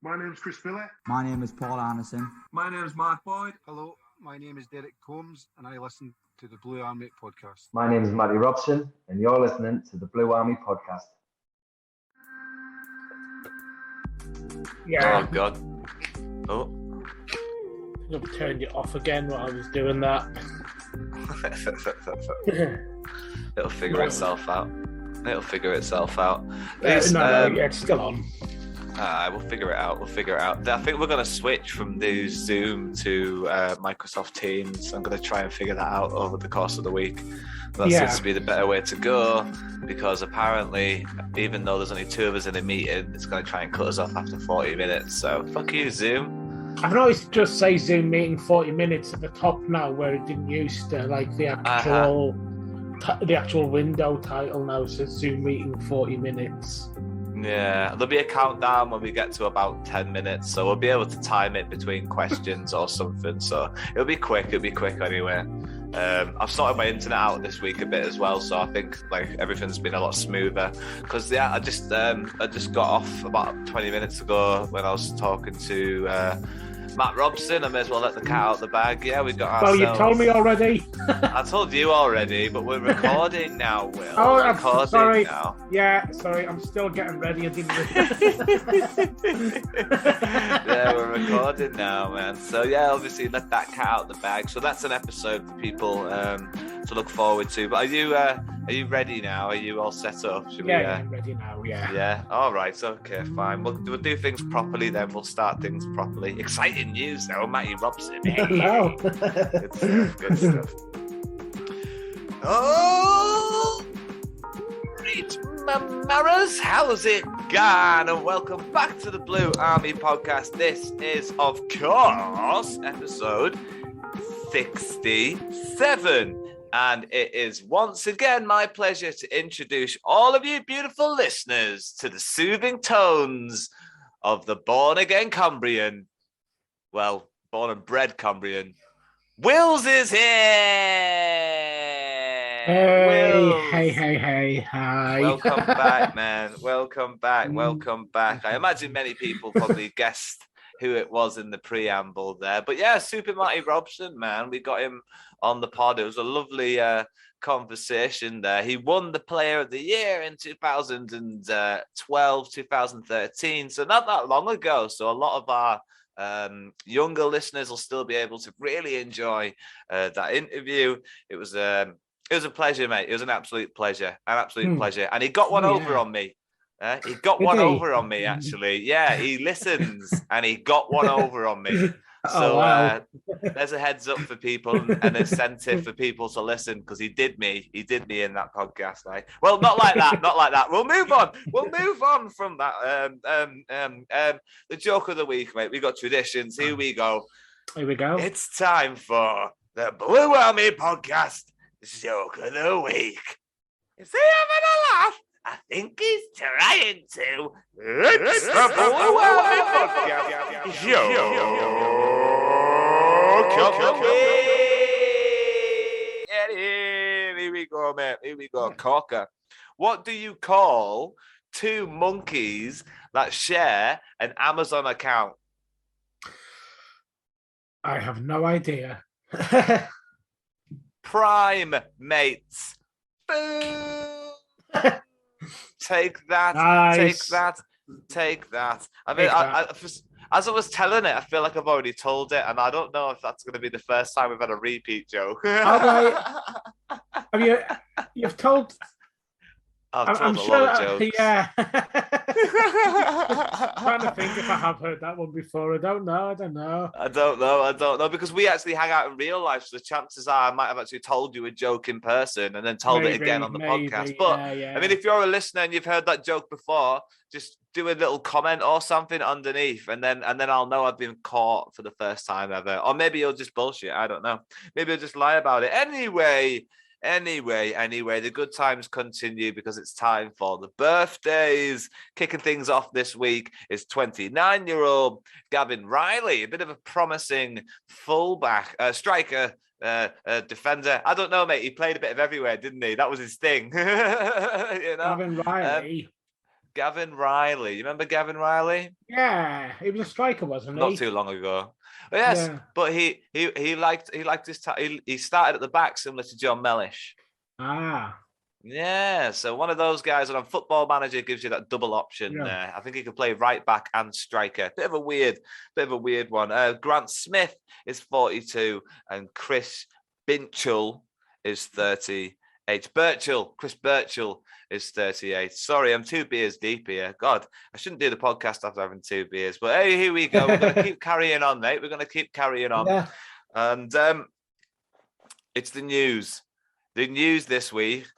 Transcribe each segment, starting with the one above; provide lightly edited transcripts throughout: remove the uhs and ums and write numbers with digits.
My name's Chris Miller. My name is Paul Anderson. My name is Mark Boyd. Hello, my name is Derek Combs, and I listen to the Blue Army podcast. My name is Matty Robson, and you're listening to the Blue Army podcast. Yeah. Oh, God. Oh. I've turned it off again while I was doing that. It'll figure itself out. It's still on. We'll figure it out. I think we're going to switch from the Zoom to Microsoft Teams. I'm going to try and figure that out over the course of the week. That seems to be the better way to go, because apparently, even though there's only two of us in a meeting, it's going to try and cut us off after 40 minutes. So, fuck you, Zoom. I've noticed just say Zoom meeting 40 minutes at the top now, where it didn't used to, like the actual window title now says Zoom meeting 40 minutes. Yeah, there'll be a countdown when we get to about 10 minutes, so we'll be able to time it between questions or something. So it'll be quick anyway. I've sorted my internet out this week a bit as well, so I think like everything's been a lot smoother. Because I just got off about 20 minutes ago when I was talking to Matt Robson. I may as well let the cat out the bag. Yeah, we got ourselves. Oh, you told me already. I told you already, but we're recording now, Will. Oh, we're I'm sorry. Now. Yeah, sorry. I'm still getting ready. I didn't. Yeah, we're recording now, man. So yeah, obviously let that cat out the bag. So that's an episode for people to look forward to. But are you ready now? Are you all set up? I'm ready now. Yeah. Yeah. All right. Okay. Fine. We'll do things properly then. We'll start things properly. Exciting news though, Matty Robson. Hello. Good stuff. Oh, great, Maras. How's it gone? And welcome back to the Blue Army podcast. This is, of course, episode 67. And it is once again my pleasure to introduce all of you beautiful listeners to the soothing tones of the born-again Cumbrian. Well, born and bred Cumbrian. Wills is here! Hey, hi. Welcome back, man. Welcome back. I imagine many people probably guessed who it was in the preamble there. But yeah, Super Matty Robson, man. We got him on the pod. It was a lovely conversation there. He won the Player of the Year in 2012, 2013. So not that long ago. So a lot of our younger listeners will still be able to really enjoy that interview. It was a pleasure, mate. It was an absolute pleasure. Pleasure. And he got one over on me. He got one over on me, actually. Yeah, he listens, and he got one over on me. So there's a heads up for people and an incentive for people to listen, because he did me in that podcast. Right? Well, not like that. We'll move on from that. The joke of the week, mate. We got traditions. Here we go. It's time for the Blue Army podcast joke of the week. Is he having a laugh? I think he's trying to. It's the Blue Army podcast joke of the week. Here we go, mate. Here we go. Corker. What do you call two monkeys that share an Amazon account? I have no idea. Prime mates. Boom. Take that. Nice. Take that. I mean, as I was telling it, I feel like I've already told it, and I don't know if that's going to be the first time we've had a repeat joke. You've told... I've told a lot of jokes. Yeah. I'm trying to think if I have heard that one before. I don't know, because we actually hang out in real life, so the chances are I might have actually told you a joke in person and then told it again on the podcast. But yeah. I mean, if you're a listener and you've heard that joke before, just do a little comment or something underneath, and then I'll know I've been caught for the first time ever. Or maybe you'll just bullshit. I don't know. Maybe you'll just lie about it. Anyway, the good times continue, because it's time for the birthdays. Kicking things off this week is 29-year-old Gavin Reilly, a bit of a promising fullback, striker, defender. I don't know, mate. He played a bit of everywhere, didn't he? That was his thing. Gavin Reilly. Gavin Reilly. You remember Gavin Reilly? Yeah, he was a striker, wasn't he? Not too long ago. But yes, Yeah. but he liked his he started at the back, similar to John Mellish. Ah. Yeah, so one of those guys that on Football Manager gives you that double option. Yeah. I think he could play right back and striker. Bit of a weird one. Grant Smith is 42, and Chris Binchel is 30. Chris Birchall is 38. Sorry, I'm 2 beers deep here. God, I shouldn't do the podcast after having 2 beers. But hey, here we go. We're going to keep carrying on, mate. We're going to keep carrying on. Yeah. And it's the news. The news this week.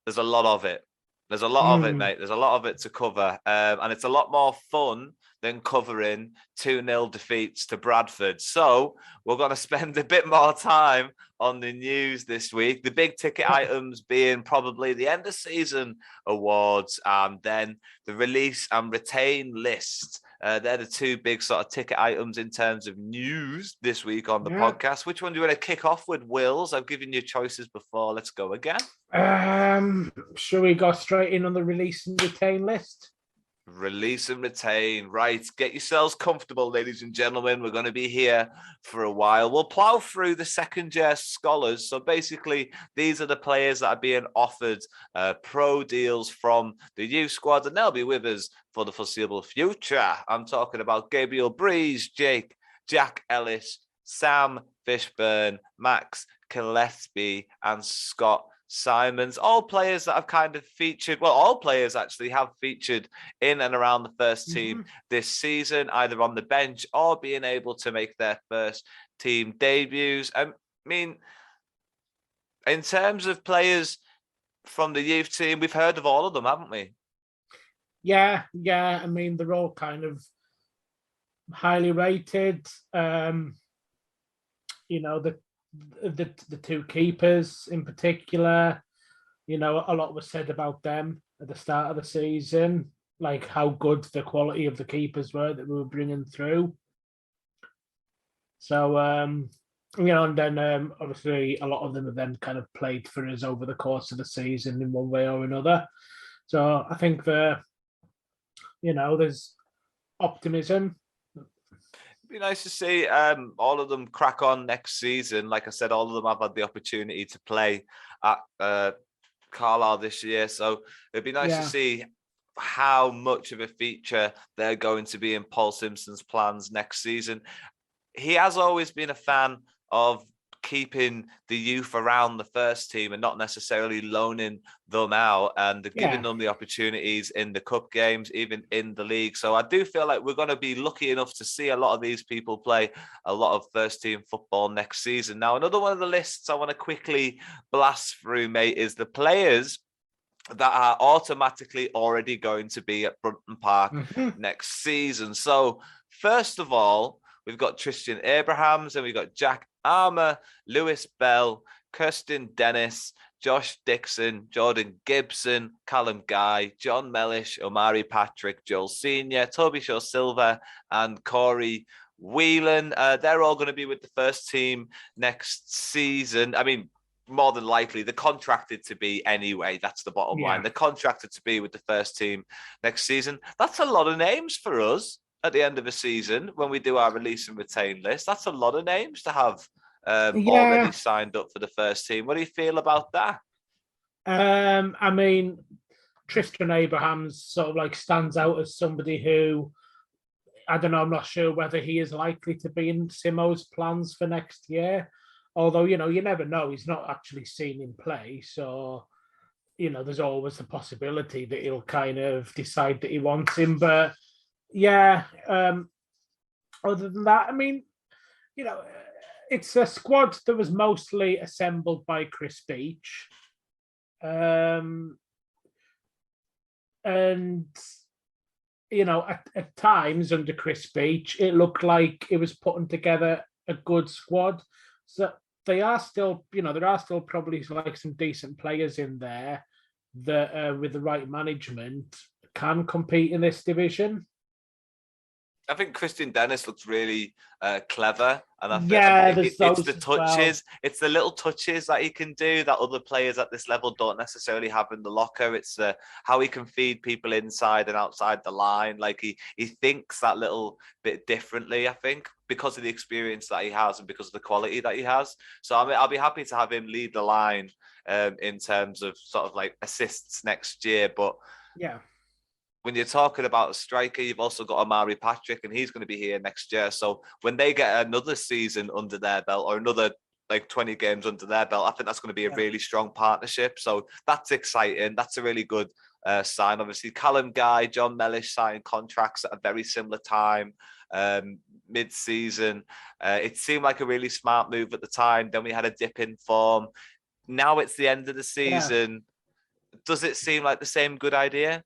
There's a lot of it. There's a lot of it, mate. There's a lot of it to cover. And it's a lot more fun than covering 2-0 defeats to Bradford. So we're going to spend a bit more time on the news this week. The big ticket items being probably the end of season awards and then the release and retain list. They're the 2 big sort of ticket items in terms of news this week on the podcast. Which one do you want to kick off with, Wills? I've given you choices before. Let's go again. Shall we go straight in on the release and retain list? Release and retain. Right. Get yourselves comfortable, ladies and gentlemen. We're going to be here for a while. We'll plow through the second-year scholars. So basically, these are the players that are being offered pro deals from the youth squad, and they'll be with us for the foreseeable future. I'm talking about Gabriel Breeze, Jack Ellis, Sam Fishburn, Max Gillespie, and Scott Simons, all players that have kind of featured, well, all players actually have featured in and around the first team this season, either on the bench or being able to make their first team debuts. I mean, in terms of players from the youth team, we've heard of all of them, haven't we? Yeah. I mean, they're all kind of highly rated. The 2 keepers in particular, a lot was said about them at the start of the season, like how good the quality of the keepers were that we were bringing through. So, and then obviously a lot of them have then kind of played for us over the course of the season in one way or another. So I think there's optimism. Be nice to see all of them crack on next season. Like I said, all of them have had the opportunity to play at Carlisle this year, so it'd be nice to see how much of a feature they're going to be in Paul Simpson's plans next season. He has always been a fan of keeping the youth around the first team and not necessarily loaning them out and giving them the opportunities in the cup games, even in the league. So I do feel like we're going to be lucky enough to see a lot of these people play a lot of first team football next season. Now, another one of the lists I want to quickly blast through, mate, is the players that are automatically already going to be at Brunton Park next season. So first of all, we've got Tristan Abrahams and we've got Jack Armour, Lewis Bell, Kirsten Dennis, Josh Dixon, Jordan Gibson, Callum Guy, John Mellish, Omari Patrick, Joel Senior, Toby Shaw Silva, and Corey Whelan. They're all going to be with the first team next season. I mean, more than likely, they're contracted to be anyway. That's the bottom line. They're contracted to be with the first team next season. That's a lot of names for us at the end of a season when we do our release and retain list. That's a lot of names to have already signed up for the first team. What do you feel about that? I mean, Tristan Abrahams sort of like stands out as somebody who, I don't know, I'm not sure whether he is likely to be in Simo's plans for next year. Although, you never know. He's not actually seen him play. So, there's always the possibility that he'll kind of decide that he wants him. But yeah, other than that, I mean, it's a squad that was mostly assembled by Chris Beach. And, at times under Chris Beach, it looked like it was putting together a good squad. So there are still probably like some decent players in there that with the right management can compete in this division. I think Christian Dennis looks really clever, and I think it's the touches, it's the little touches that he can do that other players at this level don't necessarily have in the locker. It's how he can feed people inside and outside the line. Like he thinks that little bit differently, I think, because of the experience that he has and because of the quality that he has. So I'll be happy to have him lead the line in terms of sort of like assists next year. But yeah, when you're talking about a striker, you've also got Omari Patrick, and he's going to be here next year. So when they get another season under their belt or another like 20 games under their belt, I think that's going to be a really strong partnership. So that's exciting. That's a really good sign. Obviously, Callum Guy, John Mellish signed contracts at a very similar time, mid-season. It seemed like a really smart move at the time. Then we had a dip in form. Now it's the end of the season. Yeah. Does it seem like the same good idea?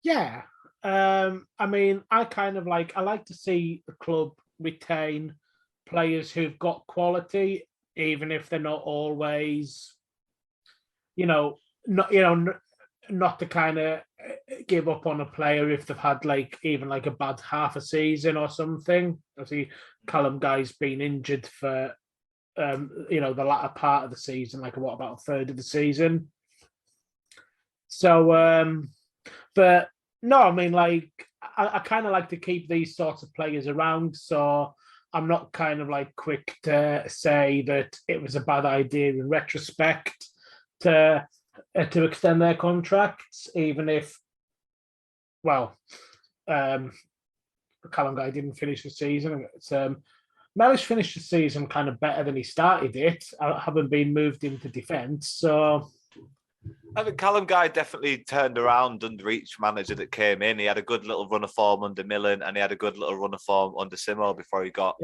Yeah. I mean, I like to see the club retain players who've got quality, even if they're not always, not to kind of give up on a player if they've had even a bad half a season or something. I see Callum Guy's been injured for the latter part of the season, about a third of the season. So, but no, I mean, I kind of like to keep these sorts of players around. So I'm not kind of quick to say that it was a bad idea in retrospect to extend their contracts, even if, Callum Guy didn't finish the season. Mellish finished the season kind of better than he started it, having been moved into defence. So I think Callum Guy definitely turned around under each manager that came in. He had a good little run of form under Millen, and he had a good little run of form under Simo before he got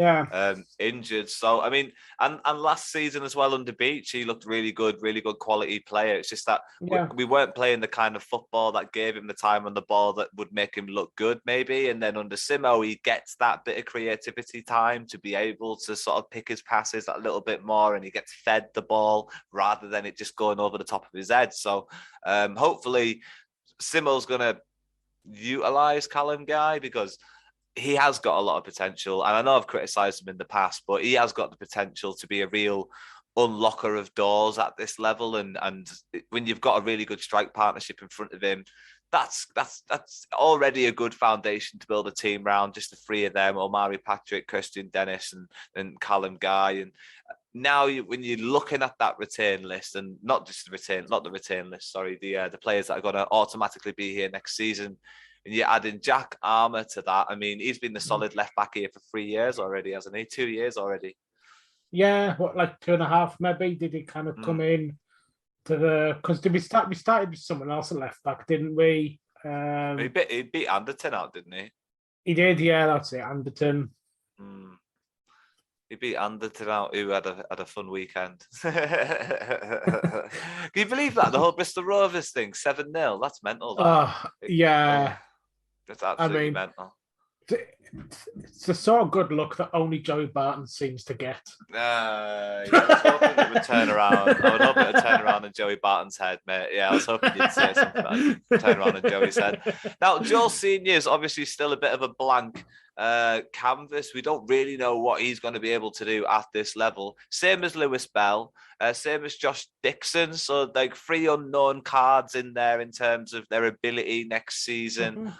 injured. So, I mean, and last season as well under Beach, he looked really good quality player. It's just that we weren't playing the kind of football that gave him the time on the ball that would make him look good, maybe. And then under Simo, he gets that bit of creativity time to be able to sort of pick his passes a little bit more, and he gets fed the ball rather than it just going over the top of his head. So hopefully Simo's going to utilize Callum Guy, because he has got a lot of potential. And I know I've criticised him in the past, but he has got the potential to be a real unlocker of doors at this level. And when you've got a really good strike partnership in front of him, that's already a good foundation to build a team around. Just the three of them: Omari Patrick, Christian Dennis, and Callum Guy. And now, when you're looking at that return list, and not the return list, sorry, the players that are going to automatically be here next season, and you're adding Jack Armour to that. I mean, he's been the solid left back here for 3 years already, hasn't he? 2 years already. Yeah, 2.5 maybe? Did he kind of come in to the? Because we started with someone else at left back, didn't we? He beat Anderton out, didn't he? He did, yeah. That's it, Anderton. He beat Anderton out, who had a fun weekend. Can you believe that? The whole Bristol Rovers thing, 7-0. That's mental. Yeah. That's absolutely mental. It's the sort of good luck that only Joey Barton seems to get. I was hoping it would turn around. I would hope it would turn around in Joey Barton's head, mate. Yeah, I was hoping you'd say something like turn around in Joey's head. Now, Joel Senior is obviously still a bit of a blank canvas. We don't really know what he's going to be able to do at this level. Same as Lewis Bell, same as Josh Dixon. So, 3 unknown cards in there in terms of their ability next season.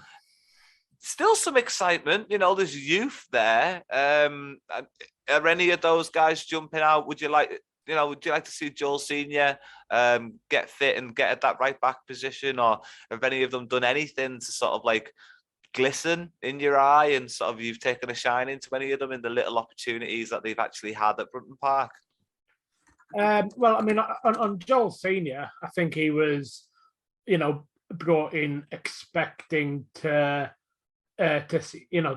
Still some excitement, there's youth there. Are any of those guys jumping out? Would you like to see Joel Senior get fit and get at that right back position, or have any of them done anything to sort of glisten in your eye, and sort of you've taken a shine into any of them in the little opportunities that they've actually had at Brunton Park? Well, I mean, on Joel Senior, I think he was, brought in expecting to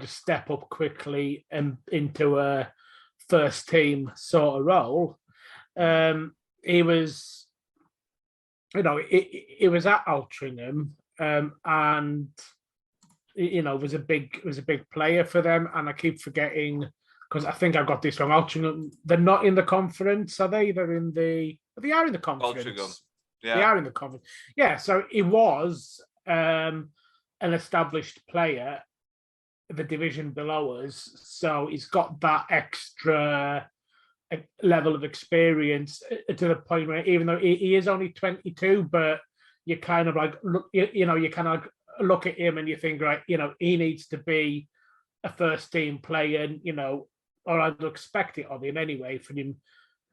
step up quickly and into a first team sort of role. He was, it was at Altrincham, and was a big player for them. And I keep forgetting, because I think I got this wrong. Altrincham, they're not in the conference, are they? They are in the conference. Altrincham. Yeah. They are in the conference. Yeah. So he was. an established player, the division below us, so he's got that extra level of experience to the point where even though he is only 22, but you kind of like look, you kind of look at him and you think, right, he needs to be a first team player, or I'd expect it of him anyway, for him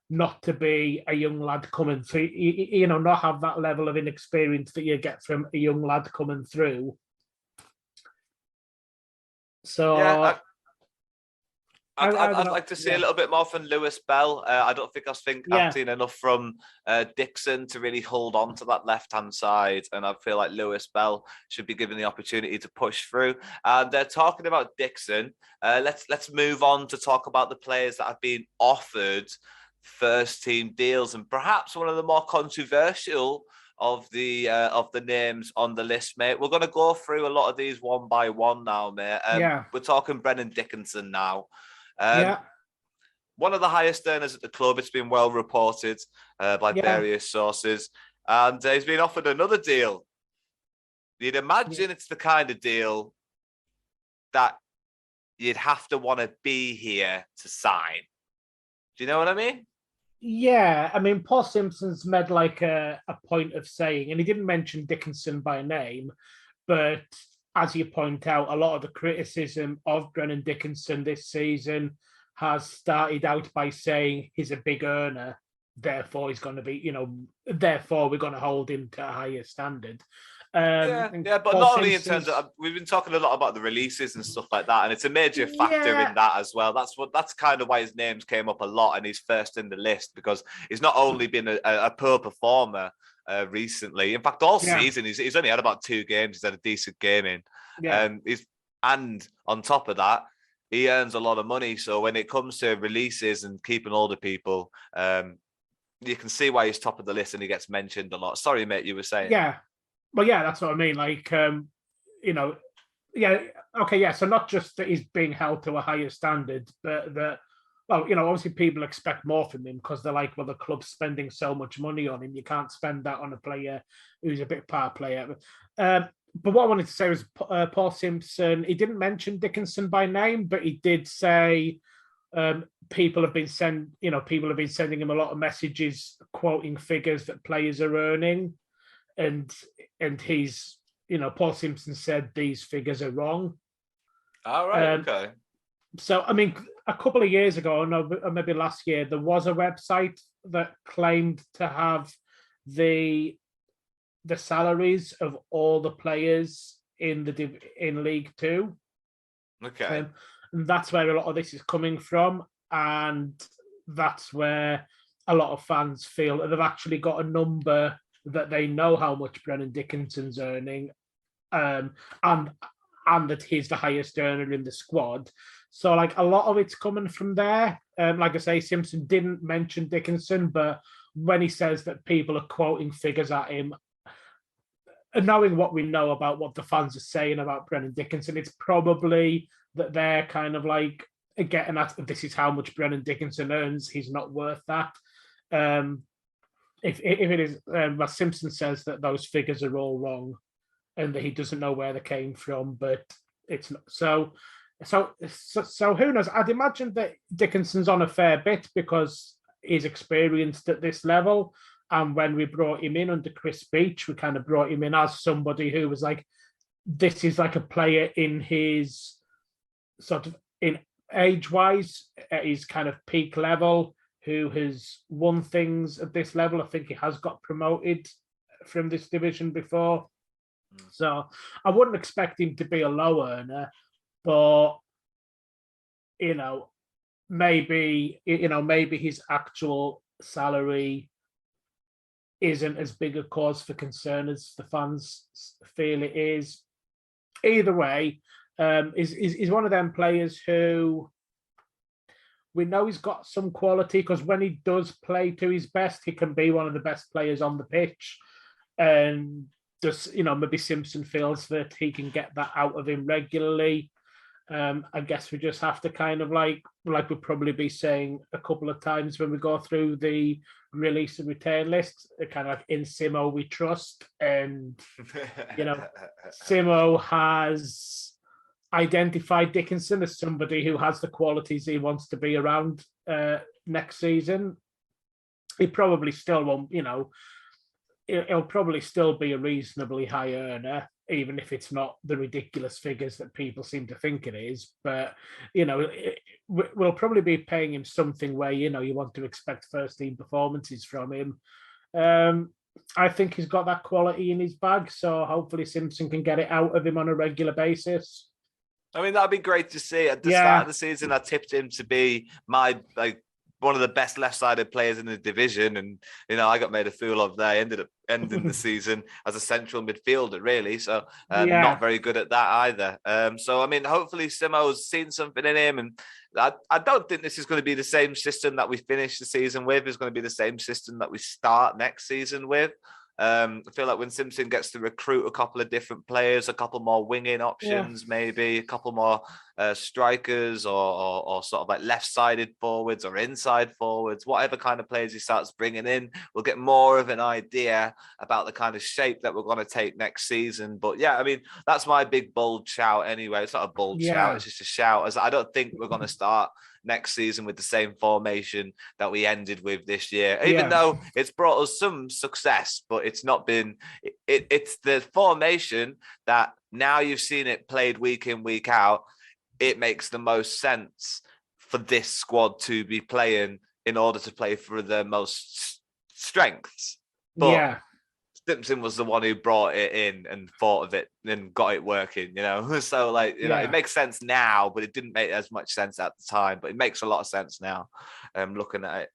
not to be a young lad coming through, not have that level of inexperience that you get from a young lad coming through. So yeah, I'd like to see a little bit more from Lewis Bell. I don't think I've seen enough from Dixon to really hold on to that left-hand side, and I feel like Lewis Bell should be given the opportunity to push through. And they're talking about Dixon. Let's move on to talk about the players that have been offered first-team deals, and perhaps one of the more controversial of the names on the list, mate. We're going to go through a lot of these one by one now, mate. We're talking Brennan Dickinson now. One of the highest earners at the club. It's been well reported by various sources, and he's been offered another deal. You'd imagine it's the kind of deal that you'd have to want to be here to sign. Do you know what I mean? Yeah, I mean, Paul Simpson's made like a point of saying, and he didn't mention Dickinson by name, but as you point out, a lot of the criticism of Brennan Dickinson this season has started out by saying he's a big earner, therefore he's going to be, therefore we're going to hold him to a higher standard. But Paul not only in terms of, we've been talking a lot about the releases and stuff like that, and it's a major factor in that as well. That's kind of why his names came up a lot, and he's first in the list because he's not only been a poor performer recently. In fact, all season he's only had about 2 games. He's had a decent game in, and on top of that, he earns a lot of money. So when it comes to releases and keeping older people, you can see why he's top of the list and he gets mentioned a lot. Sorry, mate, you were saying. Yeah. Well, yeah, that's what I mean. Like, so not just that he's being held to a higher standard, but that, obviously people expect more from him because they're like, well, the club's spending so much money on him. You can't spend that on a player who's a bit par player. But what I wanted to say was Paul Simpson, he didn't mention Dickinson by name, but he did say people have been sending him a lot of messages quoting figures that players are earning. And he's, Paul Simpson said these figures are wrong. All right, okay. So, I mean, a couple of years ago, or maybe last year, there was a website that claimed to have the salaries of all the players in League Two. Okay. And that's where a lot of this is coming from, and that's where a lot of fans feel that they've actually got a number that they know how much Brennan Dickinson's earning, and that he's the highest earner in the squad. So, like, a lot of it's coming from there. Like I say, Simpson didn't mention Dickinson, but when he says that people are quoting figures at him, and knowing what we know about what the fans are saying about Brennan Dickinson, it's probably that they're kind of like getting at, this is how much Brennan Dickinson earns, he's not worth that. If it is, Simpson says that those figures are all wrong and that he doesn't know where they came from, but it's not. So who knows? I'd imagine that Dickinson's on a fair bit because he's experienced at this level. And when we brought him in under Chris Beach, we kind of brought him in as somebody who was like, this is like a player in his sort of, in age-wise, at his kind of peak level, who has won things at this level. I think he has got promoted from this division before. So I wouldn't expect him to be a low earner, but, maybe his actual salary isn't as big a cause for concern as the fans feel it is. Either way, is one of them players who we know he's got some quality, because when he does play to his best, he can be one of the best players on the pitch. And just, maybe Simpson feels that he can get that out of him regularly. I guess we just have to kind of like we'll probably be saying a couple of times when we go through the release and return list, kind of like in Simo we trust. And, Simo has identified Dickinson as somebody who has the qualities he wants to be around next season. He probably still won't, he'll probably still be a reasonably high earner, even if it's not the ridiculous figures that people seem to think it is. But, we'll probably be paying him something where, you want to expect first team performances from him. I think he's got that quality in his bag, so hopefully Simpson can get it out of him on a regular basis. I mean, that'd be great to see. At the start of the season, I tipped him to be one of the best left-sided players in the division, and I got made a fool of there. I ended up ending the season as a central midfielder, really. So not very good at that either. So I mean, hopefully Simo's seen something in him, and I don't think this is going to be the same system that we finish the season with. It's going to be the same system that we start next season with. I feel like when Simpson gets to recruit a couple of different players, a couple more winging options, maybe a couple more strikers or sort of like left-sided forwards or inside forwards, whatever kind of players he starts bringing in, we'll get more of an idea about the kind of shape that we're going to take next season. But yeah, I mean, that's my big bold shout anyway. It's not a bold shout, it's just a shout, as I don't think we're going to start next season with the same formation that we ended with this year, even though it's brought us some success, but it's not been, it's the formation that now you've seen it played week in, week out. It makes the most sense for this squad to be playing in order to play for the most strengths. But Simpson was the one who brought it in and thought of it and got it working, So it makes sense now, but it didn't make as much sense at the time. But it makes a lot of sense now, looking at it.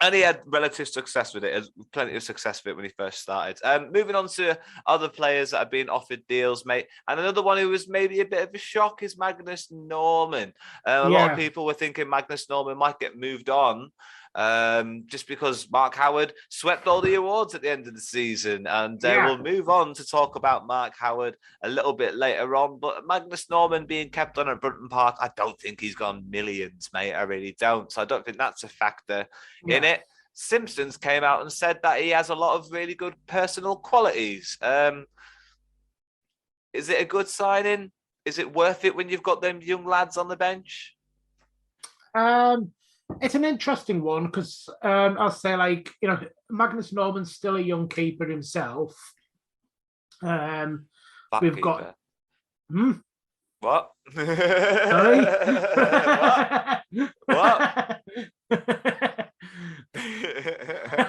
And he had relative success with it, plenty of success with it when he first started. Moving on to other players that have been offered deals, mate. And another one who was maybe a bit of a shock is Magnus Norman. A lot of people were thinking Magnus Norman might get moved on, just because Mark Howard swept all the awards at the end of the season. And we'll move on to talk about Mark Howard a little bit later on. But Magnus Norman being kept on at Brunton Park, I don't think he's gone millions, mate. I really don't. So I don't think that's a factor in it. Simpsons came out and said that he has a lot of really good personal qualities. Is it a good signing? Is it worth it when you've got them young lads on the bench? It's an interesting one because I'll say, Magnus Norman's still a young keeper himself. We've got. What? Sorry? What?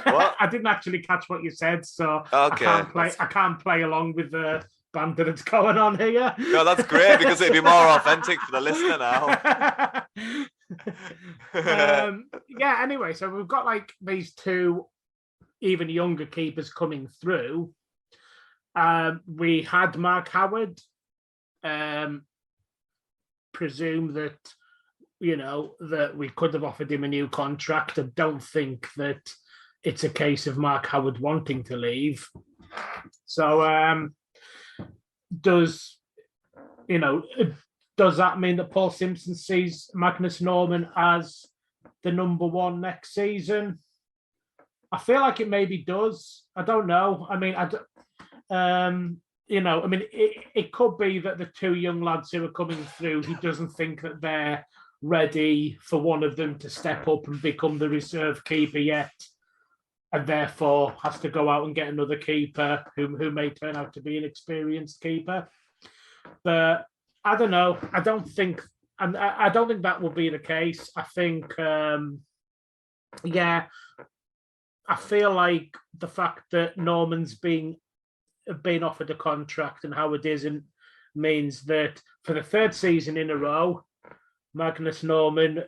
What? I didn't actually catch what you said, so okay. I can't play along with the banter that's going on here. No, that's great because it'd be more authentic for the listener now. Anyway, so we've got these two even younger keepers coming through. We had Mark Howard presume that that we could have offered him a new contract. I don't think that it's a case of Mark Howard wanting to leave. So does that mean that Paul Simpson sees Magnus Norman as the number one next season? I feel like it maybe does. I don't know. I mean, it could be that the two young lads who are coming through, he doesn't think that they're ready for one of them to step up and become the reserve keeper yet, and therefore has to go out and get another keeper who may turn out to be an experienced keeper. But I don't know. I don't think that will be the case. I think, I feel like the fact that Norman's being offered a contract and Howard isn't means that for the third season in a row, Magnus Norman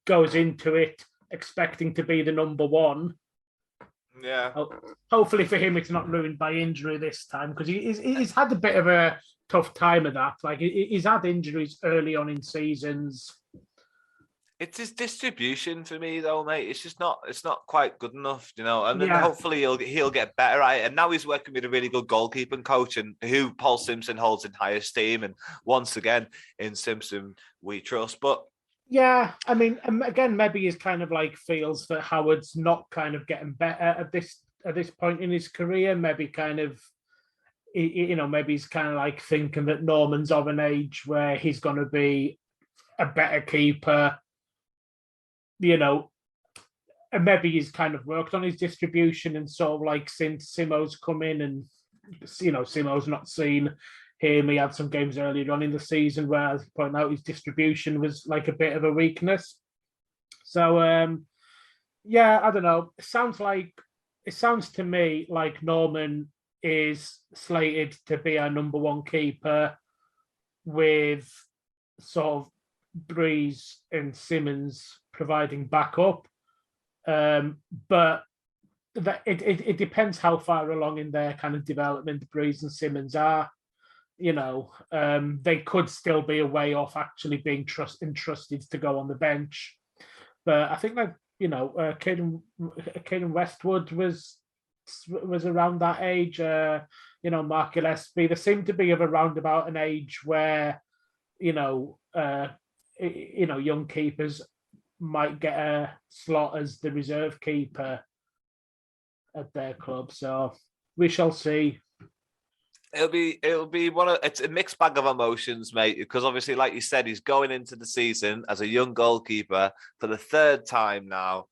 goes into it expecting to be the number one. Yeah. Hopefully for him, it's not ruined by injury this time, because he's had a bit of a tough time of that. He's had injuries early on in seasons. It's his distribution for me, though, mate. It's just not. It's not quite good enough, you know. And then Yeah. hopefully he'll get better at it. And now he's working with a really good goalkeeping coach, and who Paul Simpson holds in high esteem. And once again, in Simpson we trust. But yeah, I mean, again, maybe he's kind of like feels that Howard's not kind of getting better at this point in his career. Maybe kind of, you know, maybe he's kind of like thinking that Norman's of an age where he's going to be a better keeper. You know, and maybe he's kind of worked on his distribution, and sort of like since Simo's come in, and you know, Simo's not seen him. He had some games earlier on in the season where, as he pointed out, his distribution was like a bit of a weakness. So yeah, I don't know. It sounds to me like Norman is slated to be our number one keeper, with sort of Breeze and Simmons providing backup, but that it depends how far along in their kind of development Breeze and Simmons are. You know, they could still be a way off actually being entrusted to go on the bench. But I think, like, you know, Caden Westwood was around that age. You know, Mark Gillespie. They seem to be of around about an age where, you know, young keepers might get a slot as the reserve keeper at their club. So we shall see. It'll be it's a mixed bag of emotions, mate, because obviously, like you said, he's going into the season as a young goalkeeper for the third time now.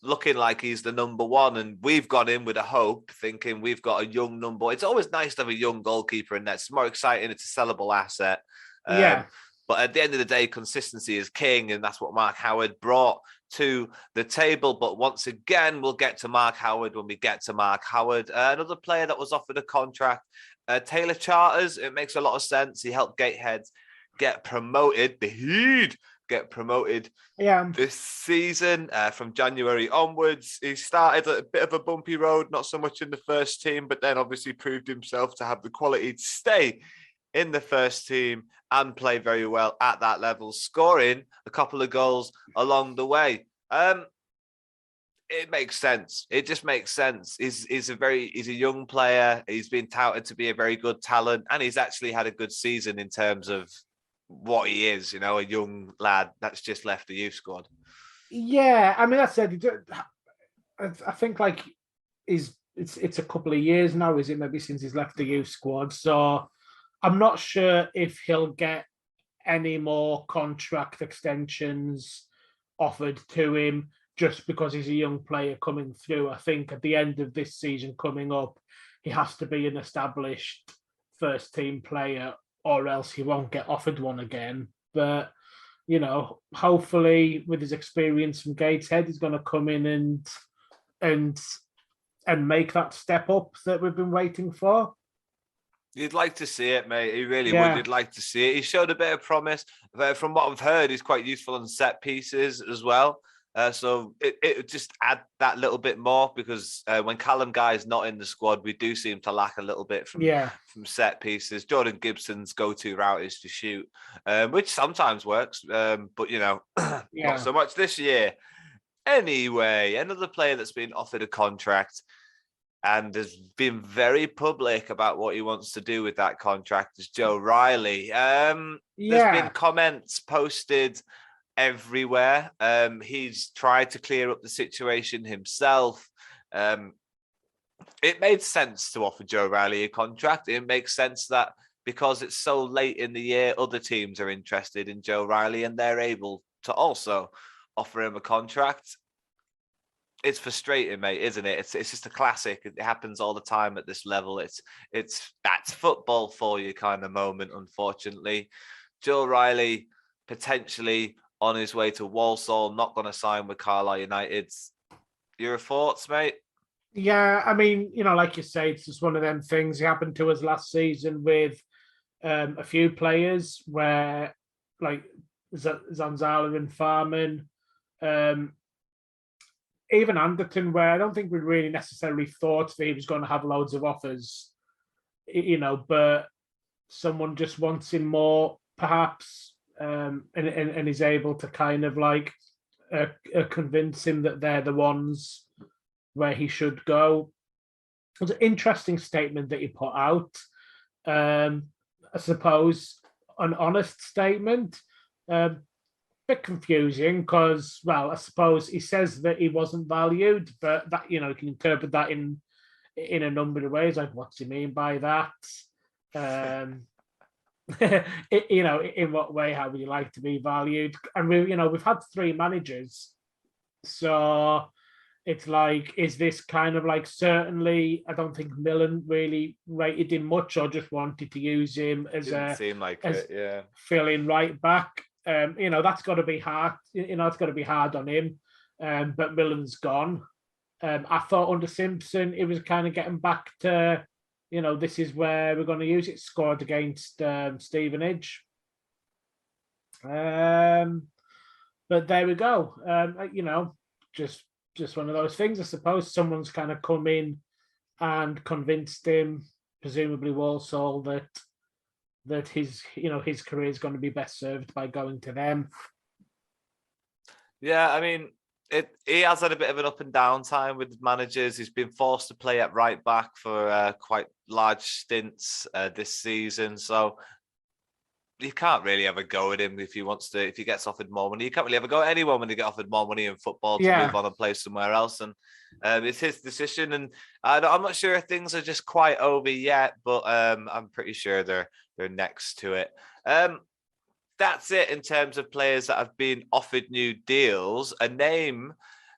Looking like he's the number one, and we've gone in with a hope, thinking we've got a young number. It's always nice to have a young goalkeeper in there. It's more exciting. It's a sellable asset. But at the end of the day, consistency is king, and that's what Mark Howard brought to the table. But once again, we'll get to Mark Howard when we get to Mark Howard. Another player that was offered a contract, Taylor Charters. It makes a lot of sense. He helped Gatehead get promoted. The Heat get promoted this season from January onwards. He started a bit of a bumpy road, not so much in the first team, but then obviously proved himself to have the quality to stay in the first team and play very well at that level, scoring a couple of goals along the way. It makes sense. It just makes sense. He's a young player. He's been touted to be a very good talent, and he's actually had a good season in terms of what he is, you know, a young lad that's just left the youth squad. Yeah, I mean, that's it. I think like it's a couple of years now, is it? Maybe since he's left the youth squad. So I'm not sure if he'll get any more contract extensions offered to him just because he's a young player coming through. I think at the end of this season coming up, he has to be an established first team player, or else he won't get offered one again. But, you know, hopefully with his experience from Gateshead, he's going to come in and make that step up that we've been waiting for. You'd like to see it, mate. He really would. You'd like to see it. He showed a bit of promise. From what I've heard, he's quite useful on set pieces as well. So it would just add that little bit more, because when Callum Guy's not in the squad, we do seem to lack a little bit from set pieces. Jordan Gibson's go-to route is to shoot, which sometimes works, but, you know, not so much this year. Anyway, another player that's been offered a contract and has been very public about what he wants to do with that contract is Joe Reilly. There's been comments posted everywhere. He's tried to clear up the situation himself. It made sense to offer Joe Reilly a contract. It makes sense that because it's so late in the year, other teams are interested in Joe Reilly and they're able to also offer him a contract. It's frustrating, mate, isn't it? It's just a classic. It happens all the time at this level. It's that's football for you kind of moment, unfortunately. Joe Reilly potentially on his way to Walsall, not going to sign with Carlisle United. Your thoughts, mate? Yeah, I mean, you know, like you say, it's just one of them things. It happened to us last season with a few players where, like Zanzala and Farman, even Anderton, where I don't think we really necessarily thought that he was going to have loads of offers, you know, but someone just wants him more, perhaps. and is able to kind of like convince him that they're the ones where he should go. It was an interesting statement that he put out. I suppose an honest statement. Bit confusing because, well, I suppose he says that he wasn't valued, but that, you can interpret that in a number of ways. Like, what's he mean by that? In what way? How would you like to be valued? And we've had 3 managers, so it's like, is this kind of like, certainly I don't think Millen really rated him much, or just wanted to use him as fill-in right back. That's got to be hard. It's got to be hard on him. But Millen's gone. I thought under Simpson, it was kind of getting back to, this is where we're going to use it. Scored against Stevenage. But there we go. Just one of those things. I suppose someone's kind of come in and convinced him, presumably Walsall, that his career is going to be best served by going to them. Yeah, I mean, he has had a bit of an up and down time with managers. He's been forced to play at right back for quite large stints this season. So you can't really have a go at him if he gets offered more money. You can't really have a go at anyone when they get offered more money in football to move on and play somewhere else. And it's his decision. And I'm not sure if things are just quite over yet, but I'm pretty sure they're next to it. That's it in terms of players that have been offered new deals. A name,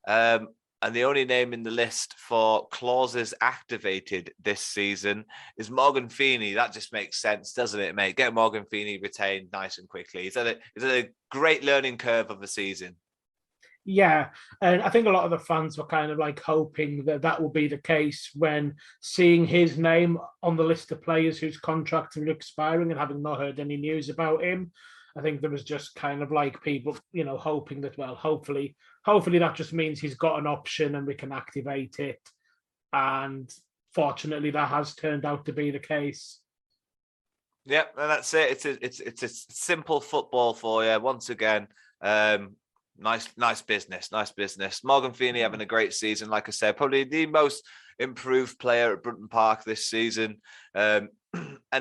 and the only name in the list for clauses activated this season is Morgan Feeney. That just makes sense, doesn't it, mate? Get Morgan Feeney retained nice and quickly. Is that a great learning curve of the season? Yeah, and I think a lot of the fans were kind of like hoping that will be the case when seeing his name on the list of players whose contracts are expiring and having not heard any news about him. I think there was just kind of like people, hoping that, well, hopefully that just means he's got an option and we can activate it. And fortunately, that has turned out to be the case. Yeah, and that's it. It's a simple football for you. Once again, nice business. Morgan Feeney having a great season. Like I said, probably the most improved player at Brunton Park this season. And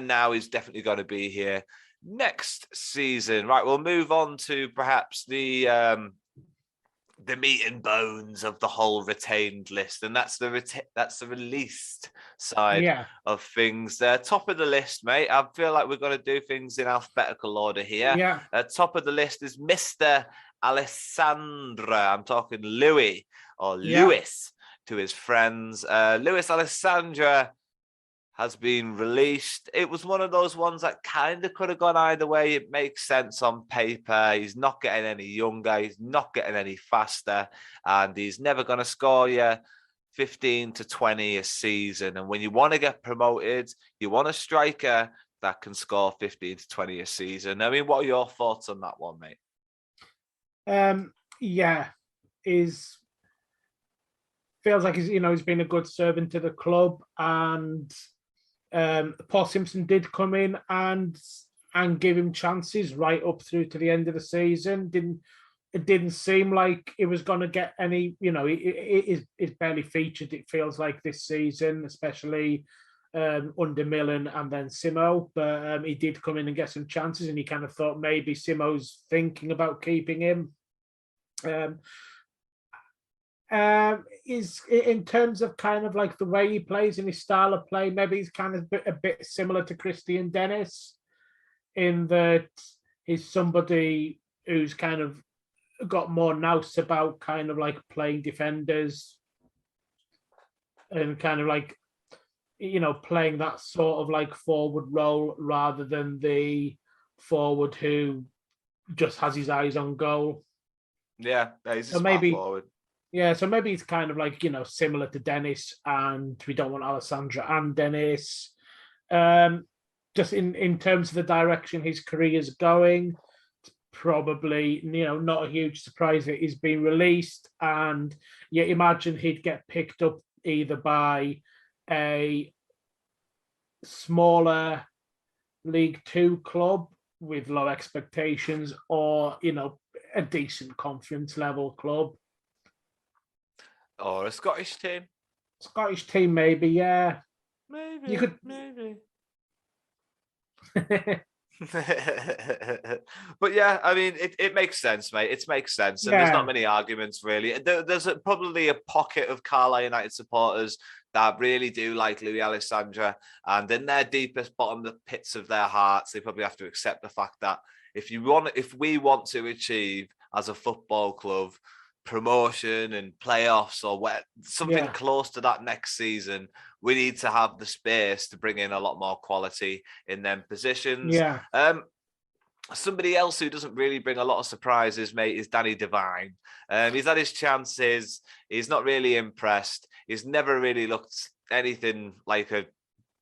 now he's definitely going to be here next season. Right, we'll move on to perhaps the meat and bones of the whole retained list, and that's the released side of things. Top of the list, mate. I feel like we're going to do things in alphabetical order here. Yeah. Top of the list is Mr. Alessandra. I'm talking Louis or Lewis to his friends. Lewis Alessandra has been released. It was one of those ones that kind of could have gone either way. It makes sense on paper. He's not getting any younger. He's not getting any faster. And he's never going to score you 15 to 20 a season. And when you want to get promoted, you want a striker that can score 15 to 20 a season. I mean, what are your thoughts on that one, mate? Feels like he's been a good servant to the club, and Paul Simpson did come in and give him chances right up through to the end of the season. It didn't seem like it was going to get any, it is barely featured, it feels like, this season, especially under Millen and then Simo. But he did come in and get some chances, and he kind of thought maybe Simo's thinking about keeping him. Is in terms of kind of like the way he plays and his style of play, maybe he's kind of a bit similar to Christian Dennis, in that he's somebody who's kind of got more nous about kind of like playing defenders and kind of like, playing that sort of like forward role rather than the forward who just has his eyes on goal. Yeah, he's a smart forward. Yeah, so maybe it's kind of like, similar to Dennis, and we don't want Alessandra and Dennis. Just in terms of the direction his career is going, it's probably, not a huge surprise that he's been released. And you imagine he'd get picked up either by a smaller League Two club with low expectations, or a decent conference level club, or a Scottish team. Scottish team, maybe. Yeah, maybe. You could maybe. But yeah, I mean, it makes sense, mate. It makes sense, and there's not many arguments really. There's probably a pocket of Carlisle United supporters that really do like Louis Alessandra, and in their deepest bottom, the pits of their hearts, they probably have to accept the fact that if we want to achieve as a football club promotion and playoffs or something close to that next season, we need to have the space to bring in a lot more quality in them positions. Somebody else who doesn't really bring a lot of surprises, mate, is Danny Devine. He's had his chances. He's not really impressed. He's never really looked anything like a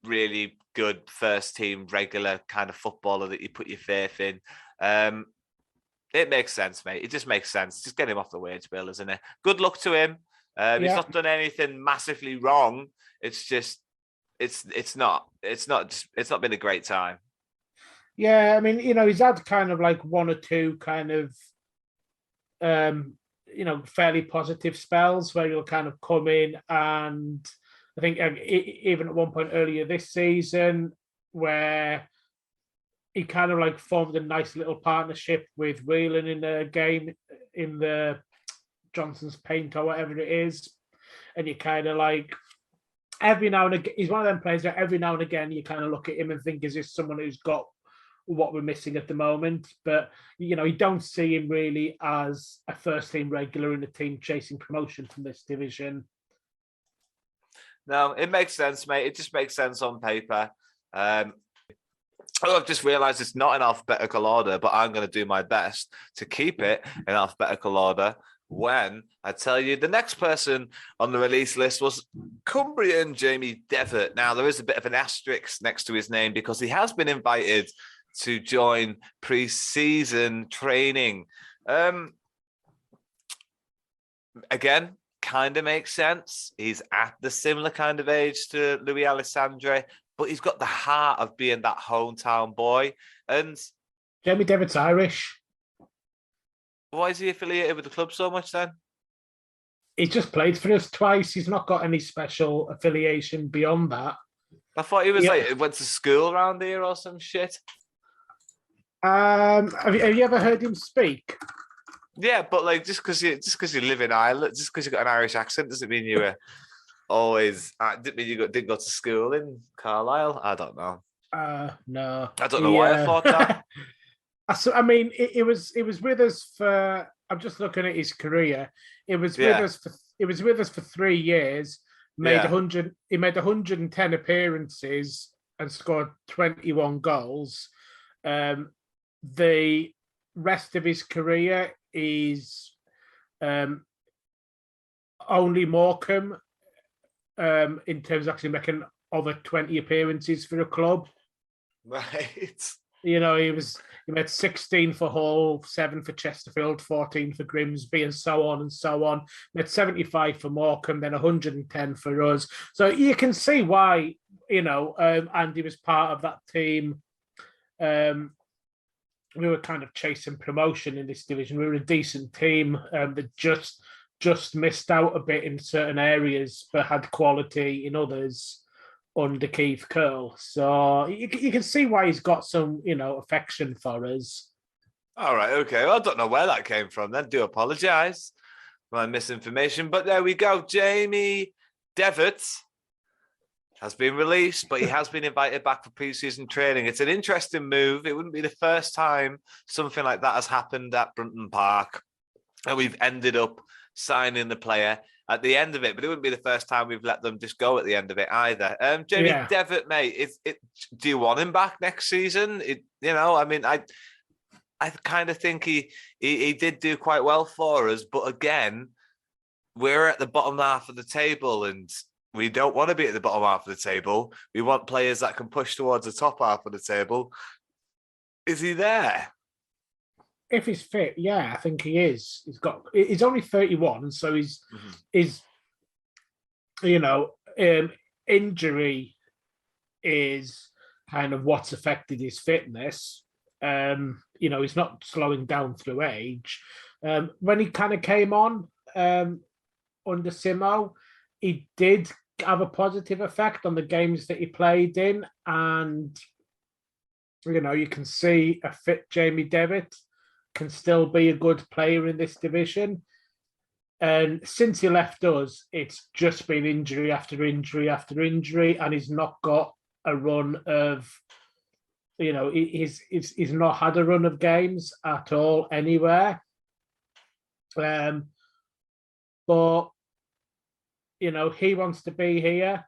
really good first team regular kind of footballer that you put your faith in. It makes sense, mate. It just makes sense. Just get him off the wage bill, isn't it? Good luck to him. He's not done anything massively wrong. It's just, it's not been a great time. Yeah, I mean, he's had kind of like one or two kind of, fairly positive spells where he'll kind of come in, and I think even at one point earlier this season where he kind of like formed a nice little partnership with Whelan in a game in the Johnson's Paint or whatever it is. And you kind of like, every now and again, he's one of them players that every now and again you kind of look at him and think, is this someone who's got what we're missing at the moment? But, you don't see him really as a first team regular in a team chasing promotion from this division. No, it makes sense, mate. It just makes sense on paper. I've just realised it's not in alphabetical order, but I'm going to do my best to keep it in alphabetical order when I tell you the next person on the release list was Cumbrian Jamie Devitt. Now, there is a bit of an asterisk next to his name because he has been invited to join pre-season training. Again, kind of makes sense. He's at the similar kind of age to Louis Alessandra, but he's got the heart of being that hometown boy. And Jamie Devitt's Irish. Why is he affiliated with the club so much then? He's just played for us twice. He's not got any special affiliation beyond that. I thought he was went to school around here or some shit. Have you ever heard him speak? Yeah, but like just because you live in Ireland, just because you got an Irish accent, doesn't mean you were always. Didn't mean you didn't go to school in Carlisle. I don't know. No, I don't know why I thought that. I mean, it was with us for. I'm just looking at his career. It was with us for 3 years. He made 110 appearances and scored 21 goals. The rest of his career is only Morecambe in terms of actually making over 20 appearances for a club. Right. He made 16 for Hull, 7 for Chesterfield, 14 for Grimsby, and so on and so on. Made 75 for Morecambe, then 110 for us. So you can see why, Andy was part of that team. We were kind of chasing promotion in this division. We were a decent team that just missed out a bit in certain areas, but had quality in others under Keith Curl. So you can see why he's got some, affection for us. All right, okay. Well, I don't know where that came from then. Do apologise for my misinformation. But there we go. Jamie Devitt has been released, but he has been invited back for pre-season training. It's an interesting move. It wouldn't be the first time something like that has happened at Brunton Park, and we've ended up signing the player at the end of it, but it wouldn't be the first time we've let them just go at the end of it either. Jamie Devitt, mate, do you want him back next season? I kind of think he did do quite well for us, but again, we're at the bottom half of the table, and we don't want to be at the bottom half of the table. We want players that can push towards the top half of the table. Is he there? If he's fit, yeah, I think he is. He's only 31, so he's injury is kind of what's affected his fitness. He's not slowing down through age. When he kind of came on under Simo, he did have a positive effect on the games that he played in, and you can see a fit Jamie Devitt can still be a good player in this division. And since he left us, it's just been injury after injury after injury, and he's not got a run of, he's not had a run of games at all anywhere. But he wants to be here.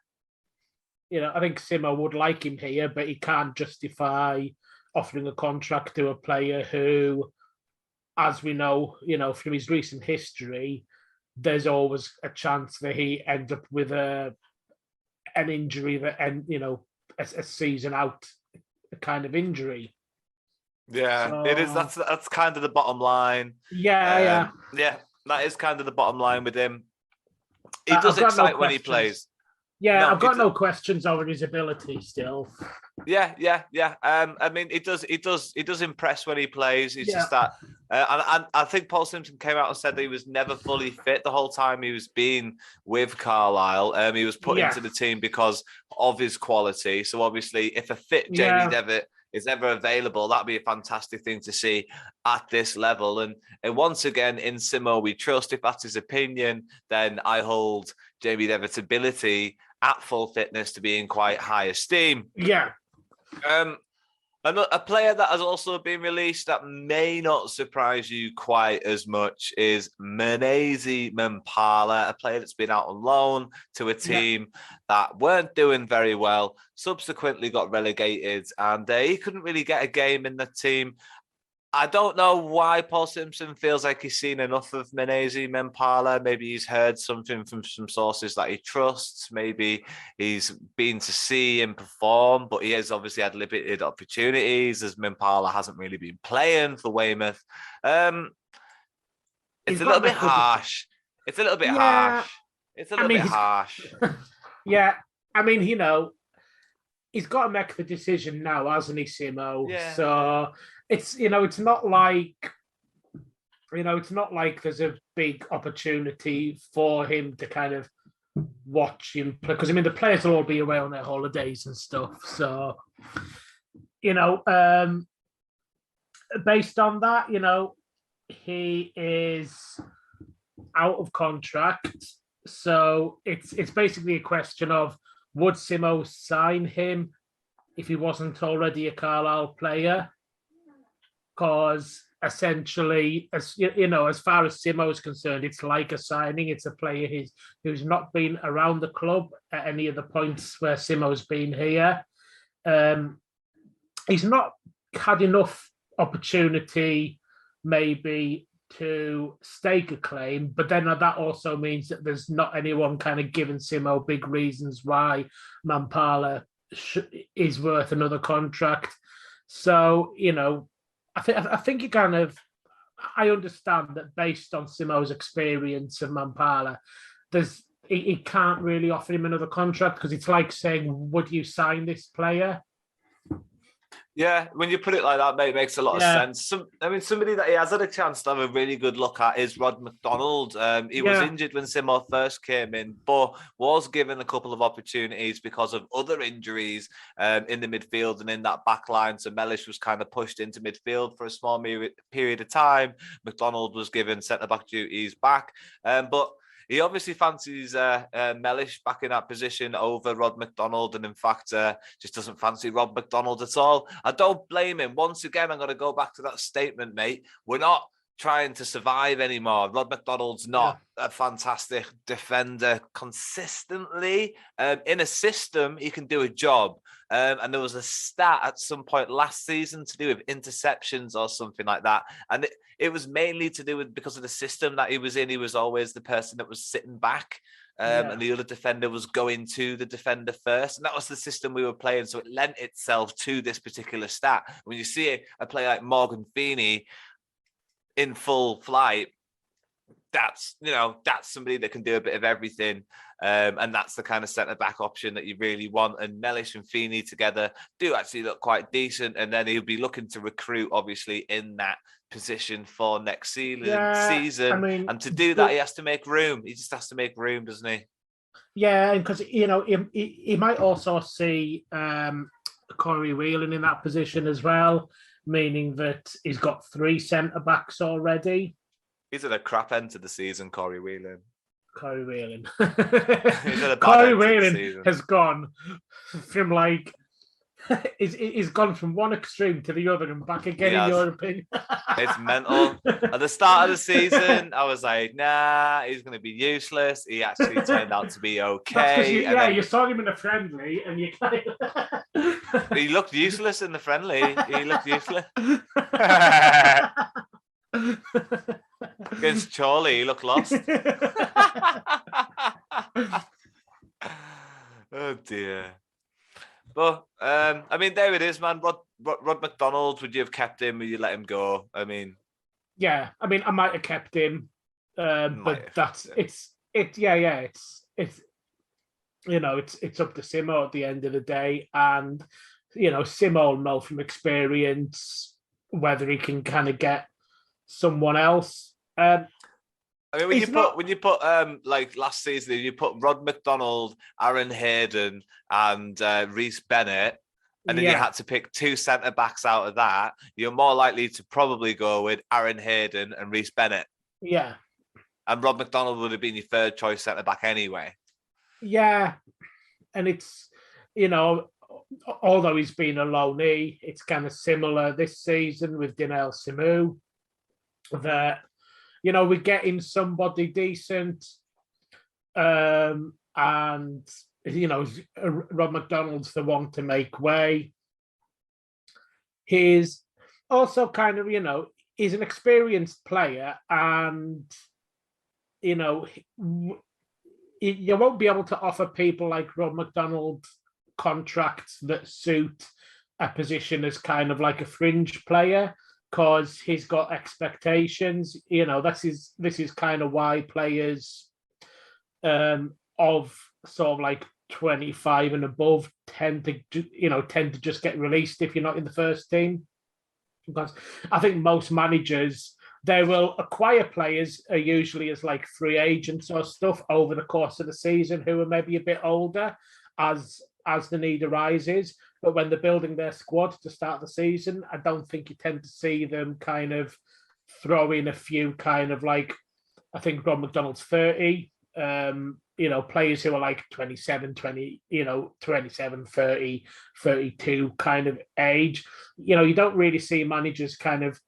I think Simo would like him here, but he can't justify offering a contract to a player who, as we know, from his recent history, there's always a chance that he ends up with an injury that a season out kind of injury. Yeah, it is. That's kind of the bottom line. Yeah. That is kind of the bottom line with him. He does excite when he plays. Yeah, I've got no questions over his ability still. Yeah. I mean, it does impress when he plays. It's just that, and I think Paul Simpson came out and said that he was never fully fit the whole time he was being with Carlisle. He was put into the team because of his quality. So obviously, if a fit Jamie Devitt is ever available, that'd be a fantastic thing to see at this level. And once again, in Simo, we trust. If that's his opinion, then I hold Jamie Devitt's ability at full fitness to be in quite high esteem. Yeah. A player that has also been released that may not surprise you quite as much is Maisy Mempala, a player that's been out on loan to a team that weren't doing very well, subsequently got relegated, and he couldn't really get a game in the team. I don't know why Paul Simpson feels like he's seen enough of Maisy Mempala. Maybe he's heard something from some sources that he trusts. Maybe he's been to see him perform, but he has obviously had limited opportunities as Mempala hasn't really been playing for Weymouth. It's a little bit harsh. It's a little bit harsh. It's a little bit harsh. Yeah, I mean, he's got to make the decision now, hasn't he, Simo? Yeah. So it's it's not like there's a big opportunity for him to kind of watch him play, because I mean the players will all be away on their holidays and stuff. So based on that, he is out of contract. So it's basically a question of, would Simo sign him if he wasn't already a Carlisle player? Because essentially, as far as Simo is concerned, it's like a signing. It's a player who's not been around the club at any of the points where Simo's been here. He's not had enough opportunity, maybe, to stake a claim, but then that also means that there's not anyone kind of giving Simo big reasons why Mempala is worth another contract. So I think you kind of, I understand that based on Simo's experience of Mempala, he can't really offer him another contract, because it's like saying, would you sign this player? Yeah, when you put it like that, mate, it makes a lot of sense. Somebody that he has had a chance to have a really good look at is Rod Mcdonald. He was injured when Simo first came in, but was given a couple of opportunities because of other injuries in the midfield and in that back line. So Mellish was kind of pushed into midfield for a small period of time. Mcdonald was given centre-back duties back. But he obviously fancies Mellish back in that position over Rod Mcdonald, and in fact, just doesn't fancy Rod Mcdonald at all. I don't blame him. Once again, I'm going to go back to that statement, mate. We're not trying to survive anymore. Rod McDonald's not a fantastic defender consistently. In a system, he can do a job. And there was a stat at some point last season to do with interceptions or something like that. And it was mainly to do with, because of the system that he was in, he was always the person that was sitting back. And the other defender was going to the defender first. And that was the system we were playing. So it lent itself to this particular stat. When you see a player like Morgan Feeney in full flight, that's somebody that can do a bit of everything. And that's the kind of centre-back option that you really want. And Mellish and Feeney together do actually look quite decent. And then he'll be looking to recruit, obviously, in that position for next season. I mean, and to do that, he has to make room. He just has to make room, doesn't he? Yeah, because, he might also see Corey Whelan in that position as well, meaning that he's got 3 centre-backs already. He's at a crap end to the season, Corey Whelan. Corey Whelan. Corey Whelan has gone from he's gone from one extreme to the other and back again, in your opinion. It's mental. At the start of the season, I was like, nah, he's going to be useless. He actually turned out to be okay. You saw him in a friendly and you kind of... He looked useless in the friendly. He looked useless. Against Charlie, he looked lost. Oh dear. But I mean, there it is, man. Rod Mcdonald, would you have kept him? Would you let him go? I mean, yeah. I mean, I might have kept him, but it's up to Simo at the end of the day, and Simo will know from experience whether he can kind of get someone else. I mean, when you put like last season, you put Rod McDonald, Aaron Hayden, and Reece Bennett, and then you had to pick 2 centre backs out of that. You're more likely to probably go with Aaron Hayden and Reece Bennett. Yeah, and Rod McDonald would have been your 3rd choice centre back anyway. Yeah, and it's although he's been a loanee, it's kind of similar this season with Dinel Simu that. We're getting somebody decent, and Rod McDonald's the one to make way. He's also kind of, he's an experienced player, and you won't be able to offer people like Rod McDonald contracts that suit a position as kind of like a fringe player. Because he's got expectations, this is kind of why players of sort of like 25 and above tend to just get released if you're not in the first team. Because I think most managers, they will acquire players usually as like free agents or stuff over the course of the season who are maybe a bit older as the need arises. But when they're building their squad to start the season, I don't think you tend to see them kind of throw in a few kind of like, I think Ron McDonald's 30, players who are like 27, 30, 32 kind of age. You don't really see managers kind of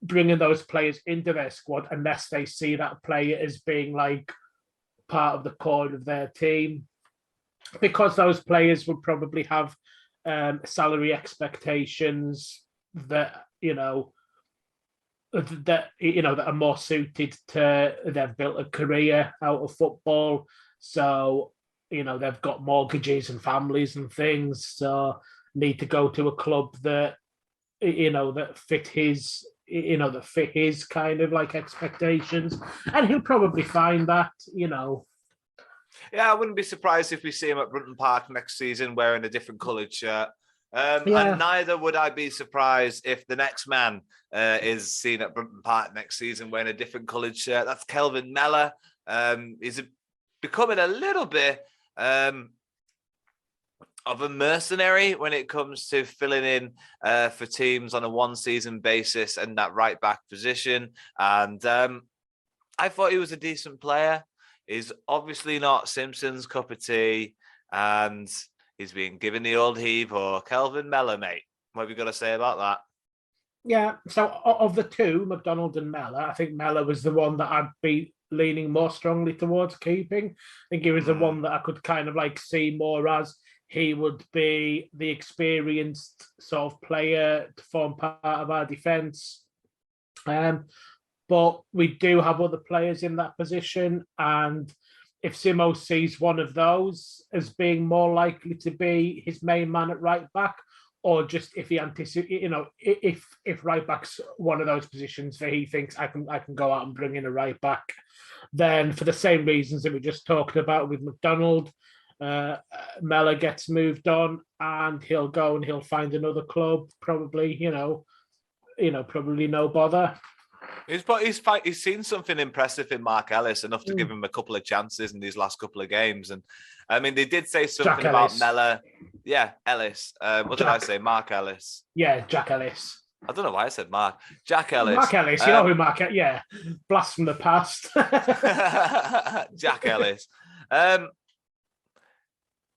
bringing those players into their squad unless they see that player as being like part of the core of their team. Because those players would probably have salary expectations that that are more suited to, they've built a career out of football, so they've got mortgages and families and things, so need to go to a club that that fit his kind of like expectations, and he'll probably find that. Yeah, I wouldn't be surprised if we see him at Brunton Park next season wearing a different coloured shirt. And neither would I be surprised if the next man is seen at Brunton Park next season wearing a different coloured shirt. That's Kelvin Mello. He's becoming a little bit of a mercenary when it comes to filling in for teams on a one-season basis and that right-back position. And I thought he was a decent player. He's obviously not Simpson's cup of tea, and he's been given the old heave or Kelvin Mello, mate. What have you got to say about that? Yeah, so of the two, McDonald and Mello, I think Mello was the one that I'd be leaning more strongly towards keeping. I think he was the one that I could kind of like see more as he would be the experienced sort of player to form part of our defence. But we do have other players in that position, and if Simo sees one of those as being more likely to be his main man at right back, or just if he anticipates, if right back's one of those positions where he thinks I can go out and bring in a right back, then for the same reasons that we just talked about with Mcdonald, Mello gets moved on and he'll go and he'll find another club, probably, probably no bother. He's seen something impressive in Mark Ellis, enough to give him a couple of chances in these last couple of games. And I mean, they did say something about Mello. Yeah, Ellis. What did I say? Mark Ellis. Yeah, Jack Ellis. I don't know why I said Mark. Jack Ellis. Mark Ellis, you know who Mark Ellis, yeah. Blast from the past. Jack Ellis.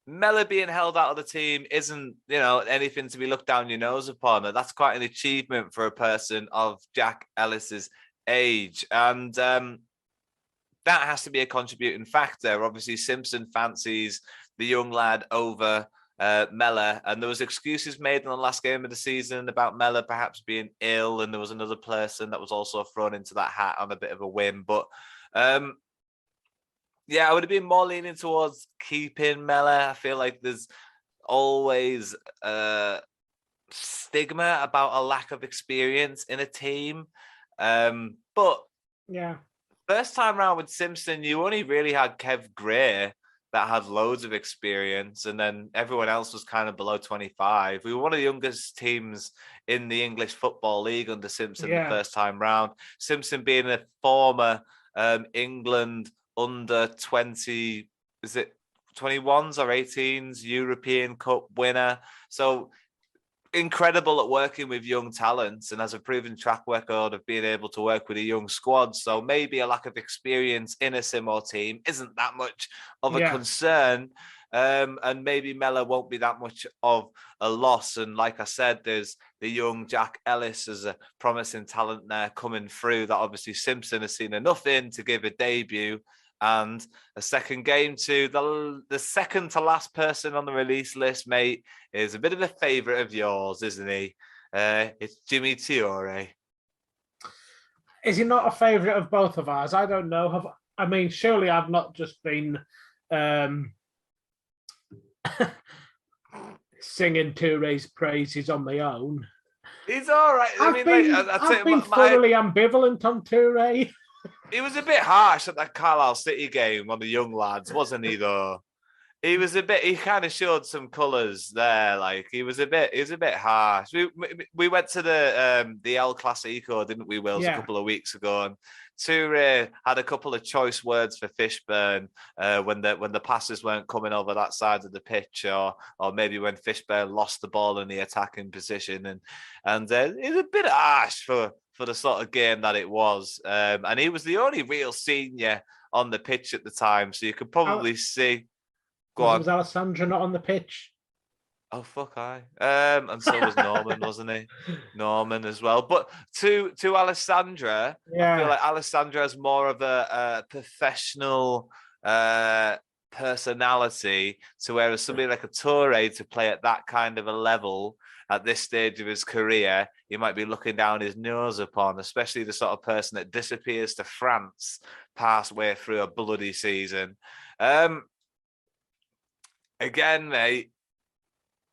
Mello being held out of the team isn't, anything to be looked down your nose upon. That's quite an achievement for a person of Jack Ellis's age. And that has to be a contributing factor. Obviously, Simpson fancies the young lad over Mello, and there was excuses made in the last game of the season about Mello perhaps being ill, and there was another person that was also thrown into that hat on a bit of a whim. But I would have been more leaning towards keeping Mello. I feel like there's always a stigma about a lack of experience in a team. But first time round with Simpson, you only really had Kev Gray that had loads of experience, and then everyone else was kind of below 25. We were one of the youngest teams in the English Football League under Simpson the first time round. Simpson being a former England under 20, is it 21s or 18s European Cup winner. So incredible at working with young talents and has a proven track record of being able to work with a young squad. So maybe a lack of experience in a Simo team isn't that much of a concern. And maybe Mello won't be that much of a loss. And like I said, there's the young Jack Ellis as a promising talent there coming through that obviously Simpson has seen enough in to give a debut and a second game to. The second to last person on the release list, mate, is a bit of a favourite of yours, isn't he? It's Jimmy Tiore. Is he not a favourite of both of ours? I don't know. Surely I've not just been singing Touré's praises on my own. He's all right. I've been thoroughly ambivalent on Touré. He was a bit harsh at that Carlisle City game on the young lads, wasn't he, though? He kind of showed some colours there. Like, he was a bit harsh. We went to the El Clasico, didn't we, Wills, a couple of weeks ago, and Touré had a couple of choice words for Fishburne when the passes weren't coming over that side of the pitch, or maybe when Fishburne lost the ball in the attacking position, and it was a bit harsh for the sort of game that it was. And he was the only real senior on the pitch at the time, so you could probably see. Was Alessandra not on the pitch? Oh, fuck, aye. And so was Norman, wasn't he? Norman as well. But to Alessandra, I feel like Alessandra has more of a professional personality, to whereas somebody like a Touré to play at that kind of a level at this stage of his career, you might be looking down his nose upon, especially the sort of person that disappears to France partway through a bloody season. Again, mate,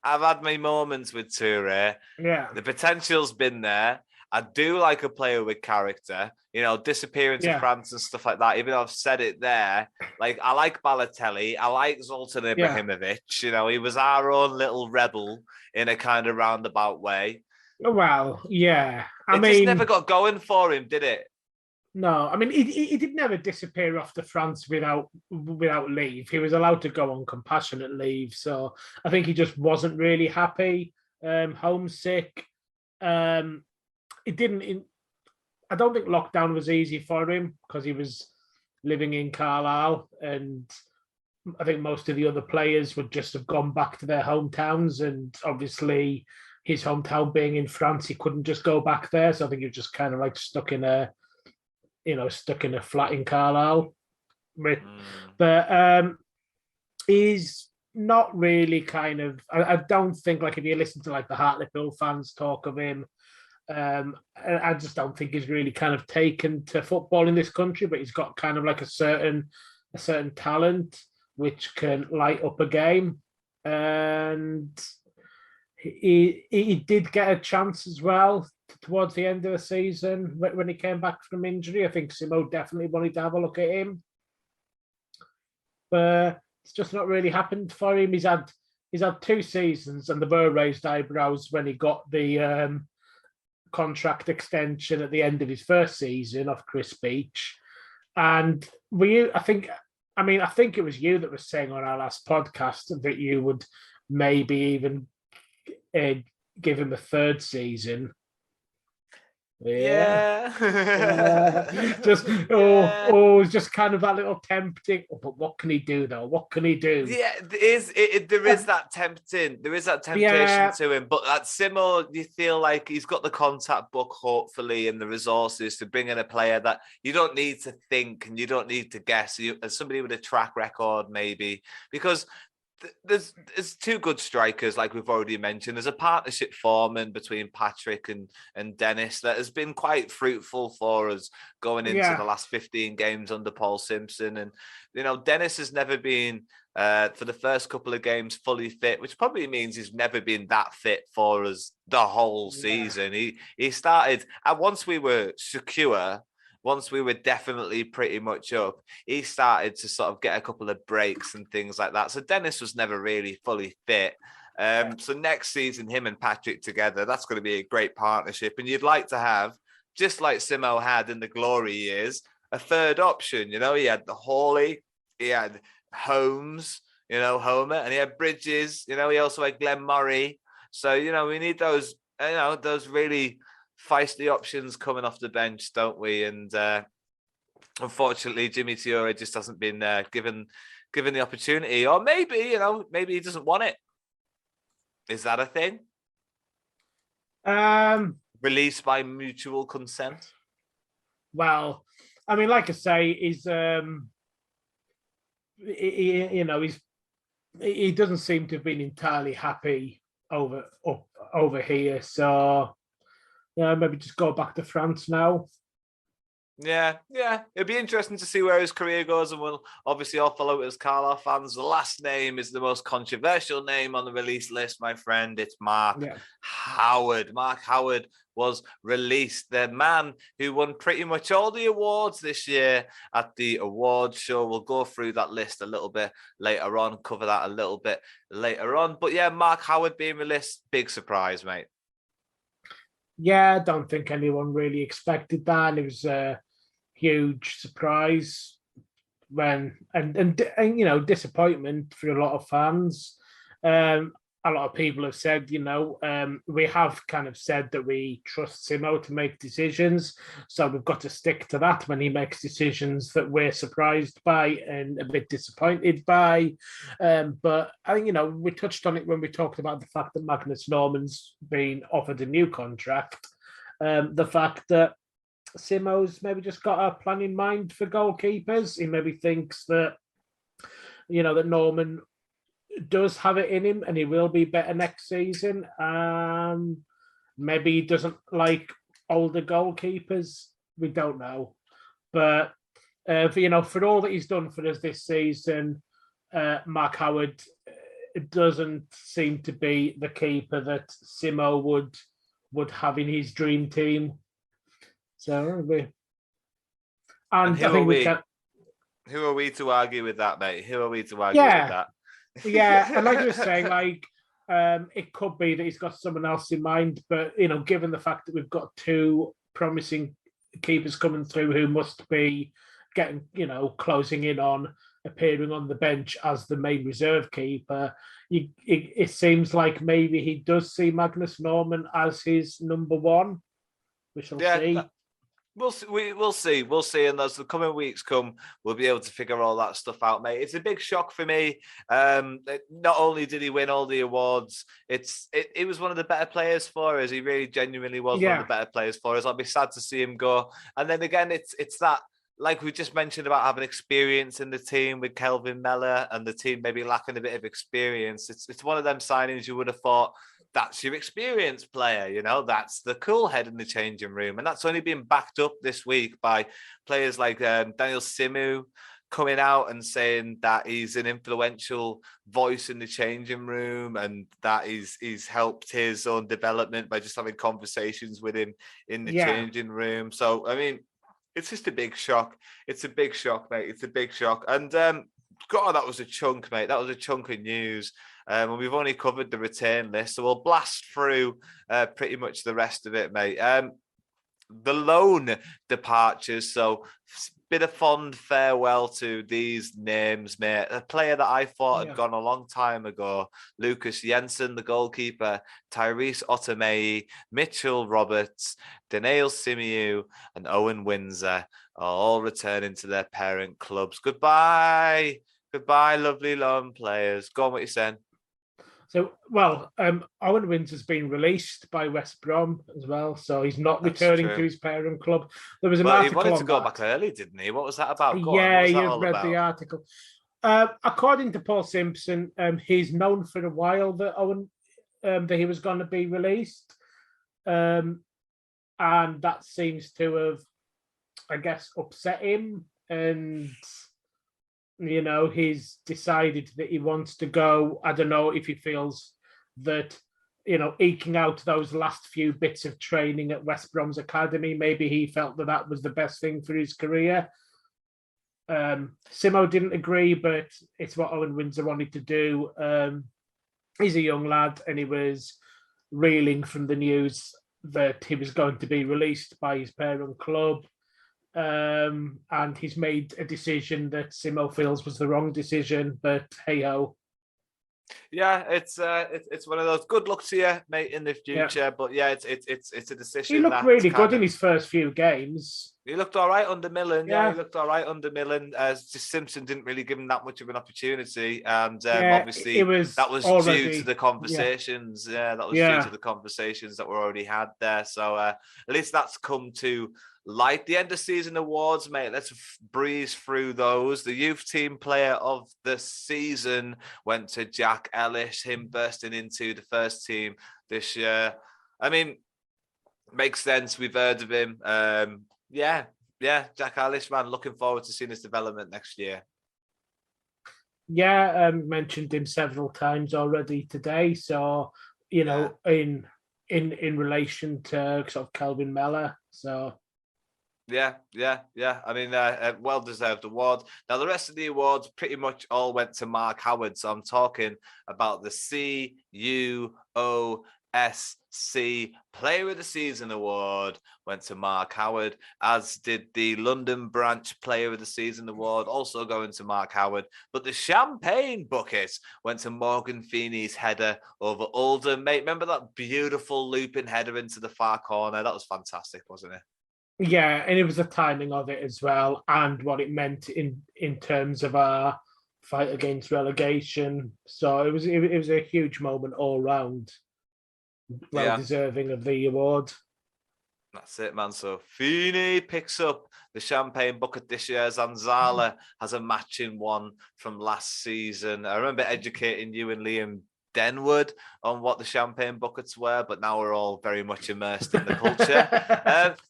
I've had my moments with Touré. Yeah. The potential's been there. I do like a player with character, disappearing to France and stuff like that, even though I've said it there. Like, I like Balotelli. I like Zoltan Ibrahimovic. He was our own little rebel in a kind of roundabout way. Well, yeah. It just never got going for him, did it? No, he did never disappear off to France without leave. He was allowed to go on compassionate leave. So I think he just wasn't really happy, homesick. I don't think lockdown was easy for him because he was living in Carlisle, and I think most of the other players would just have gone back to their hometowns, and obviously his hometown being in France, he couldn't just go back there. So I think he was just kind of like stuck in a flat in Carlisle. But he's not really kind of, I don't think, like, if you listen to like the Hartlepool fans talk of him, I just don't think he's really kind of taken to football in this country, but he's got kind of like a certain talent which can light up a game. And he did get a chance as well towards the end of the season when he came back from injury. I think Simo definitely wanted to have a look at him, but it's just not really happened for him. He's had 2 seasons, and there were raised eyebrows when he got the contract extension at the end of his first season off Chris Beach. And I think it was you that was saying on our last podcast that you would maybe even give him a 3rd season. Yeah. Just kind of that little tempting. Oh, but what can he do though? What can he do? Yeah, there is that temptation to him. But at Simo, you feel like he's got the contact book, hopefully, and the resources to bring in a player that you don't need to think and you don't need to guess. As somebody with a track record, maybe, because there's 2 good strikers, like we've already mentioned. There's a partnership forming between Patrick and Dennis that has been quite fruitful for us going into the last 15 games under Paul Simpson. And, Dennis has never been, for the first couple of games, fully fit, which probably means he's never been that fit for us the whole season. He started, and once we were secure, once we were definitely pretty much up, he started to sort of get a couple of breaks and things like that. So Dennis was never really fully fit. So next season, him and Patrick together, that's going to be a great partnership. And you'd like to have, just like Simo had in the glory years, a 3rd option. He had the Hawley, he had Holmes, Homer, and he had Bridges. He also had Glenn Murray. So, we need those, those really feisty options coming off the bench, don't we? And unfortunately, Jimmy Tiore just hasn't been given the opportunity, or maybe maybe he doesn't want it. Is that a thing? Released by mutual consent. Well, I mean, like I say, he's he doesn't seem to have been entirely happy over here, so. Yeah, maybe just go back to France now. Yeah. It'd be interesting to see where his career goes, and we'll obviously all follow it as Carlisle fans. The last name is the most controversial name on the release list, my friend. It's Mark Howard. Mark Howard was released. The man who won pretty much all the awards this year at the awards show. We'll go through that list a little bit later on, cover that a little bit later on. But yeah, Mark Howard being released, big surprise, mate. Yeah, I don't think anyone really expected that. It was a huge surprise and disappointment for a lot of fans. A lot of people have said, we have kind of said that we trust Simo to make decisions, so we've got to stick to that when he makes decisions that we're surprised by and a bit disappointed by. But I think, we touched on it when we talked about the fact that Magnus Norman's been offered a new contract. The fact that Simo's maybe just got a plan in mind for goalkeepers. He maybe thinks that, that Norman does have it in him and he will be better next season. Maybe he doesn't like older goalkeepers. We don't know. But, for all that he's done for us this season, Mark Howard doesn't seem to be the keeper that Simo would have in his dream team. So, I think who are we to argue with that, mate? Who are we to argue with that? Yeah, and like you were saying, it could be that he's got someone else in mind, but given the fact that we've got 2 promising keepers coming through who must be getting, closing in on appearing on the bench as the main reserve keeper, it seems like maybe he does see Magnus Norman as his number 1. We shall see. We'll see. And as the coming weeks come, we'll be able to figure all that stuff out, mate. It's a big shock for me. Not only did he win all the awards, it was one of the better players for us. He really genuinely was one of the better players for us. I'll be sad to see him go. And then again, it's that, like we just mentioned about having experience in the team with Kelvin Mello and the team maybe lacking a bit of experience. It's one of them signings you would have thought, that's your experienced player, that's the cool head in the changing room. And that's only been backed up this week by players like Daniel Simu, coming out and saying that he's an influential voice in the changing room and that he's helped his own development by just having conversations with him in the changing room. So, I mean, it's just a big shock. It's a big shock, mate. It's a big shock. And God, that was a chunk, mate. That was a chunk of news. And we've only covered the return list, so we'll blast through pretty much the rest of it, mate. The loan departures. So, bit of fond farewell to these names, mate. A player that I thought had gone a long time ago, Lucas Jensen, the goalkeeper, Tyrese Otomei, Mitchell Roberts, Daniel Simiu, and Owen Windsor are all returning to their parent clubs. Goodbye. Goodbye, lovely loan players. Go on, what you're saying. So, Owen Windsor's been released by West Brom as well, so he's not returning to his parent club. There was an article. He wanted to go back early, didn't he? What was that about? You've read the article. According to Paul Simpson, he's known for a while that that he was going to be released, and that seems to have, I guess, upset him, and he's decided that he wants to go. I don't know if he feels that, eking out those last few bits of training at West Brom's academy, maybe he felt that was the best thing for his career. Simo didn't agree, but it's what Owen Windsor wanted to do. He's a young lad, and he was reeling from the news that he was going to be released by his parent club. And he's made a decision that Simo feels was the wrong decision, but hey ho. Yeah, it's one of those. Good luck to you, mate, in the future. Yeah. But yeah, it's a decision. He looked really good in his first few games. He looked all right under Millen. Yeah, he looked all right under Millen. Just Simpson didn't really give him that much of an opportunity, and obviously that was due to the conversations. Yeah, that was due to the conversations that were already had there. So at least that's come to light. The end of season awards, mate. Let's breeze through those. The youth team player of the season went to Jack Ellis. Him bursting into the first team this year. I mean, makes sense. We've heard of him. Yeah, Jack Ellis, man. Looking forward to seeing his development next year. Yeah, mentioned him several times already today. So, in relation to sort of Kelvin Mello. So. Yeah. I mean, well-deserved award. Now, the rest of the awards pretty much all went to Mark Howard. So I'm talking about the CUOSC Player of the Season award went to Mark Howard, as did the London Branch Player of the Season award, also going to Mark Howard. But the champagne bucket went to Morgan Feeney's header over Oldham. Mate, remember that beautiful looping header into the far corner? That was fantastic, wasn't it? Yeah, and it was the timing of it as well, and what it meant in terms of our fight against relegation. So it was a huge moment all round. Well deserving of the award. That's it, man. So Feeney picks up the champagne bucket this year. Zanzala has a matching one from last season. I remember educating you and Liam Denwood on what the champagne buckets were, but now we're all very much immersed in the culture.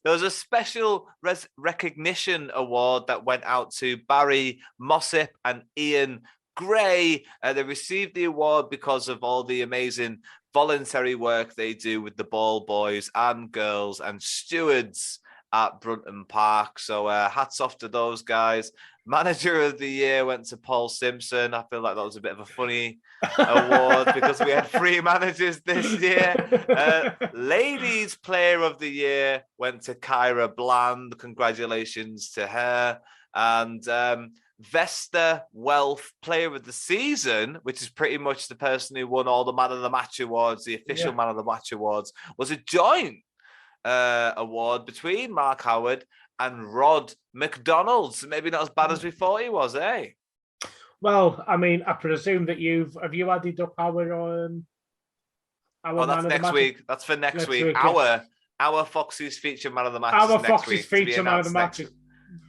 There was a special recognition award that went out to Barry Mossip and Ian Gray. They received the award because of all the amazing voluntary work they do with the ball boys and girls and stewards at Brunton Park. So hats off to those guys. Manager of the year went to Paul Simpson. I feel like that was a bit of a funny award because we had 3 managers this year. Ladies Player of the Year went to Kyra Bland. Congratulations to her. And Vesta Wealth Player of the Season, which is pretty much the person who won all the Man of the Match awards, the official Man of the Match awards, was a joint award between Mark Howard and Rod Mcdonald. So maybe not as bad as we thought he was, eh? Well, I mean, I presume that have you added up our that's next week. That's for next week. Our Foxes feature Man of the Match. Our Foxes feature Man of the Matches.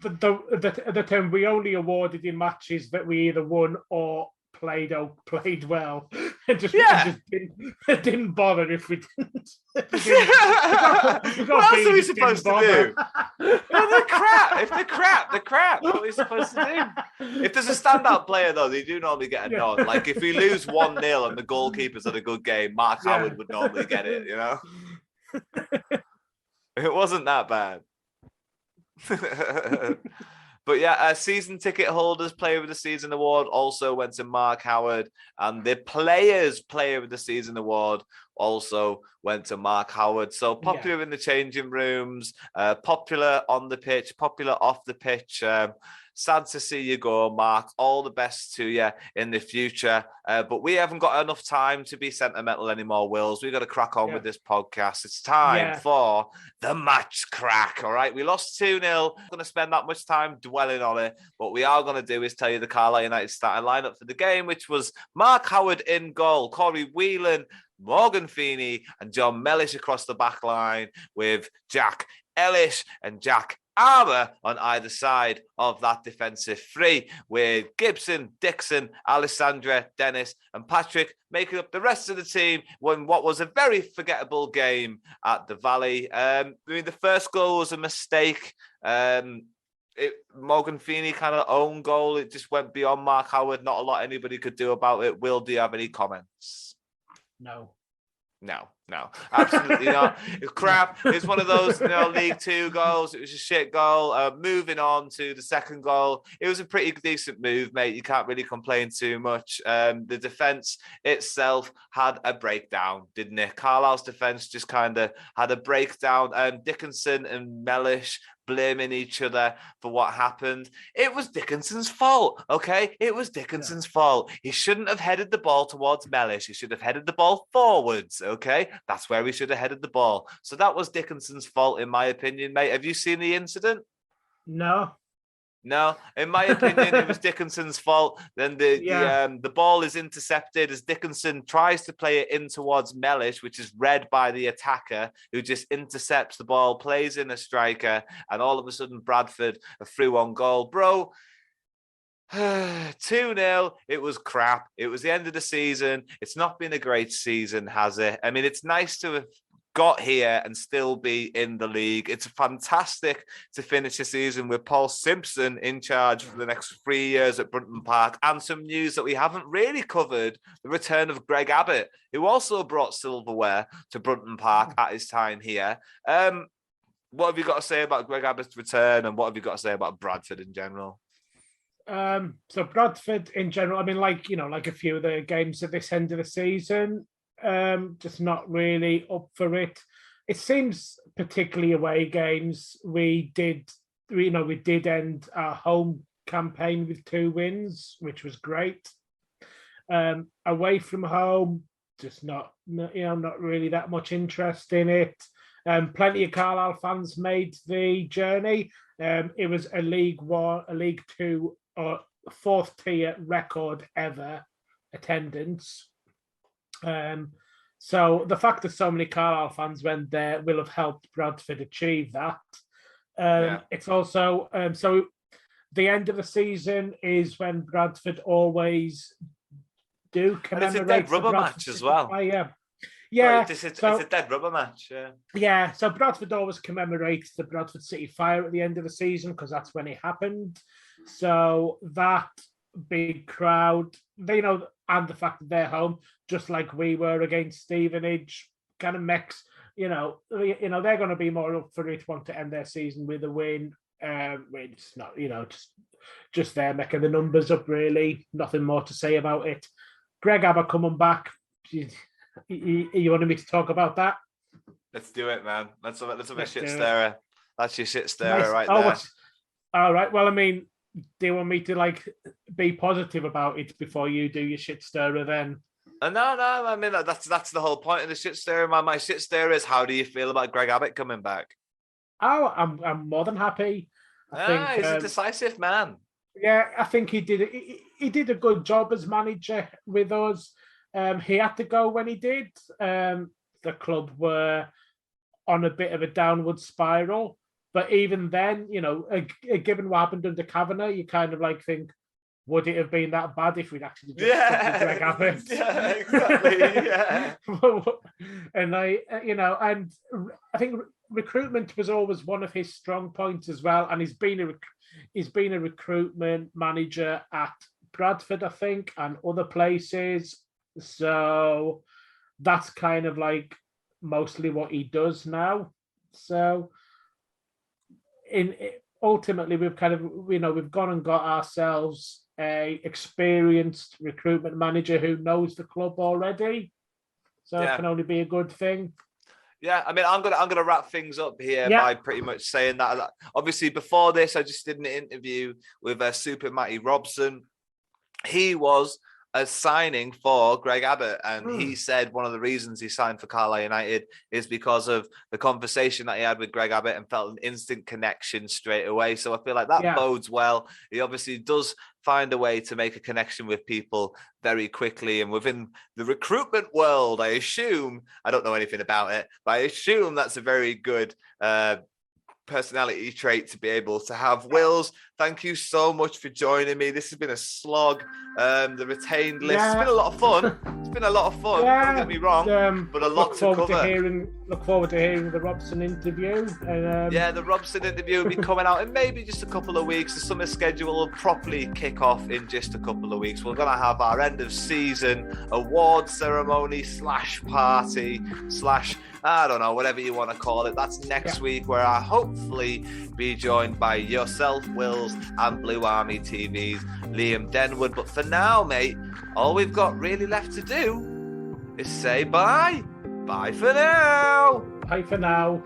The term we only awarded in matches that we either won or played well. It didn't bother if we didn't. What else are we supposed to do? Well, they're crap. If they're crap. What are we supposed to do? If there's a standout player, though, they do normally get a nod. Like if we lose 1-0 and the goalkeeper's had a good game, Mark Howard would normally get it, you know? It wasn't that bad. But yeah, season ticket holders Player of the Season award also went to Mark Howard, and the Players Player of the Season award also went to Mark Howard. So popular in the changing rooms, popular on the pitch, popular off the pitch. Sad to see you go, Mark. All the best to you in the future. But we haven't got enough time to be sentimental anymore, Wills. We've got to crack on with this podcast. It's time for the match crack, all right? We lost 2-0. I'm going to spend that much time dwelling on it. What we are going to do is tell you the Carlisle United starting lineup for the game, which was Mark Howard in goal, Corey Whelan, Morgan Feeney, and John Mellish across the back line, with Jack Ellis and Jack Armour on either side of that defensive three, with Gibson, Dixon, Alessandra, Dennis and Patrick making up the rest of the team when what was a very forgettable game at the Valley. The first goal was a mistake. Morgan Feeney kind of own goal. It just went beyond Mark Howard. Not a lot anybody could do about it. Will, do you have any comments? No, absolutely not. It's crap. It's one of those, League Two goals. It was a shit goal. Moving on to the second goal. It was a pretty decent move, mate. You can't really complain too much. The defence itself had a breakdown, didn't it? Carlisle's defence just kind of had a breakdown. Dickinson and Mellish blaming each other for what happened. It was Dickinson's fault, okay? It was Dickinson's fault. He shouldn't have headed the ball towards Mellish. He should have headed the ball forwards, okay? That's where he should have headed the ball. So that was Dickinson's fault, in my opinion, mate. Have you seen the incident? No, in my opinion, it was Dickinson's fault. Then the ball is intercepted as Dickinson tries to play it in towards Mellish, which is read by the attacker, who just intercepts the ball, plays in a striker, and all of a sudden Bradford are through on goal. Bro, 2-0. It was crap. It was the end of the season. It's not been a great season, has it? I mean, it's nice to have got here and still be in the league. It's fantastic to finish the season with Paul Simpson in charge for the next 3 years at Brunton Park. And some news that we haven't really covered, the return of Greg Abbott, who also brought silverware to Brunton Park at his time here. What have you got to say about Greg Abbott's return, and what have you got to say about Bradford in general? So Bradford in general, I mean, like a few of the games at this end of the season, just not really up for it. It seems particularly away games. We did end our home campaign with 2 wins, which was great. Away from home, just not really that much interest in it. Plenty of Carlisle fans made the journey. It was a League One, a League Two, or 4th tier record ever attendance. So the fact that so many Carlisle fans went there will have helped Bradford achieve that. It's also so the end of the season is when Bradford always do commemorate. And it's a dead rubber match as well. It's a dead rubber match. So Bradford always commemorates the Bradford City Fire at the end of the season because that's when it happened. So that big crowd, and the fact that they're home, just like we were against Stevenage, kind of makes, they're going to be more up for it, want to end their season with a win. It's not, just there making the numbers up, really. Nothing more to say about it. Greg Abbott coming back. You wanted me to talk about that? Let's do it, man. Let's have a shit stirrer. That's your shit stirrer right there. All right. Well, I mean, do you want me to be positive about it before you do your shit stirrer then? No. I mean, that's the whole point of the shit stirrer. My shit stirrer is, how do you feel about Greg Abbott coming back? Oh, I'm more than happy. I think he's a decisive man. Yeah, I think he did a good job as manager with us. He had to go when he did. The club were on a bit of a downward spiral. But even then, given what happened under Kavanagh, you kind of think, would it have been that bad if we'd actually just stuck with Greg Abbott? Yeah, exactly. Yeah. And I think recruitment was always one of his strong points as well. And he's been a recruitment manager at Bradford, I think, and other places. So that's kind of like mostly what he does now. So ultimately, we've kind of, we've gone and got ourselves a experienced recruitment manager who knows the club already. So it can only be a good thing. Yeah, I mean, I'm gonna wrap things up here by pretty much saying that. Obviously, before this, I just did an interview with Super Matty Robson. He was signing for Greg Abbott, and he said one of the reasons he signed for Carlisle United is because of the conversation that he had with Greg Abbott and felt an instant connection straight away. So I feel like that bodes well. He obviously does find a way to make a connection with people very quickly, and within the recruitment world, I assume, I don't know anything about it, but I assume that's a very good personality trait to be able to have. Wills, thank you so much for joining me. This has been a slog. The retained list. It's been a lot of fun. It's been a lot of fun. Don't get me wrong, but a lot to cover. Look forward to hearing the Robson interview. The Robson interview will be coming out in maybe just a couple of weeks. The summer schedule will properly kick off in just a couple of weeks. We're going to have our end of season award ceremony / party / I don't know, whatever you want to call it. That's next week, where I'll hopefully be joined by yourself, Wills, and Blue Army TV's Liam Denwood. But for now, mate, all we've got really left to do is say bye. Bye for now. Bye for now.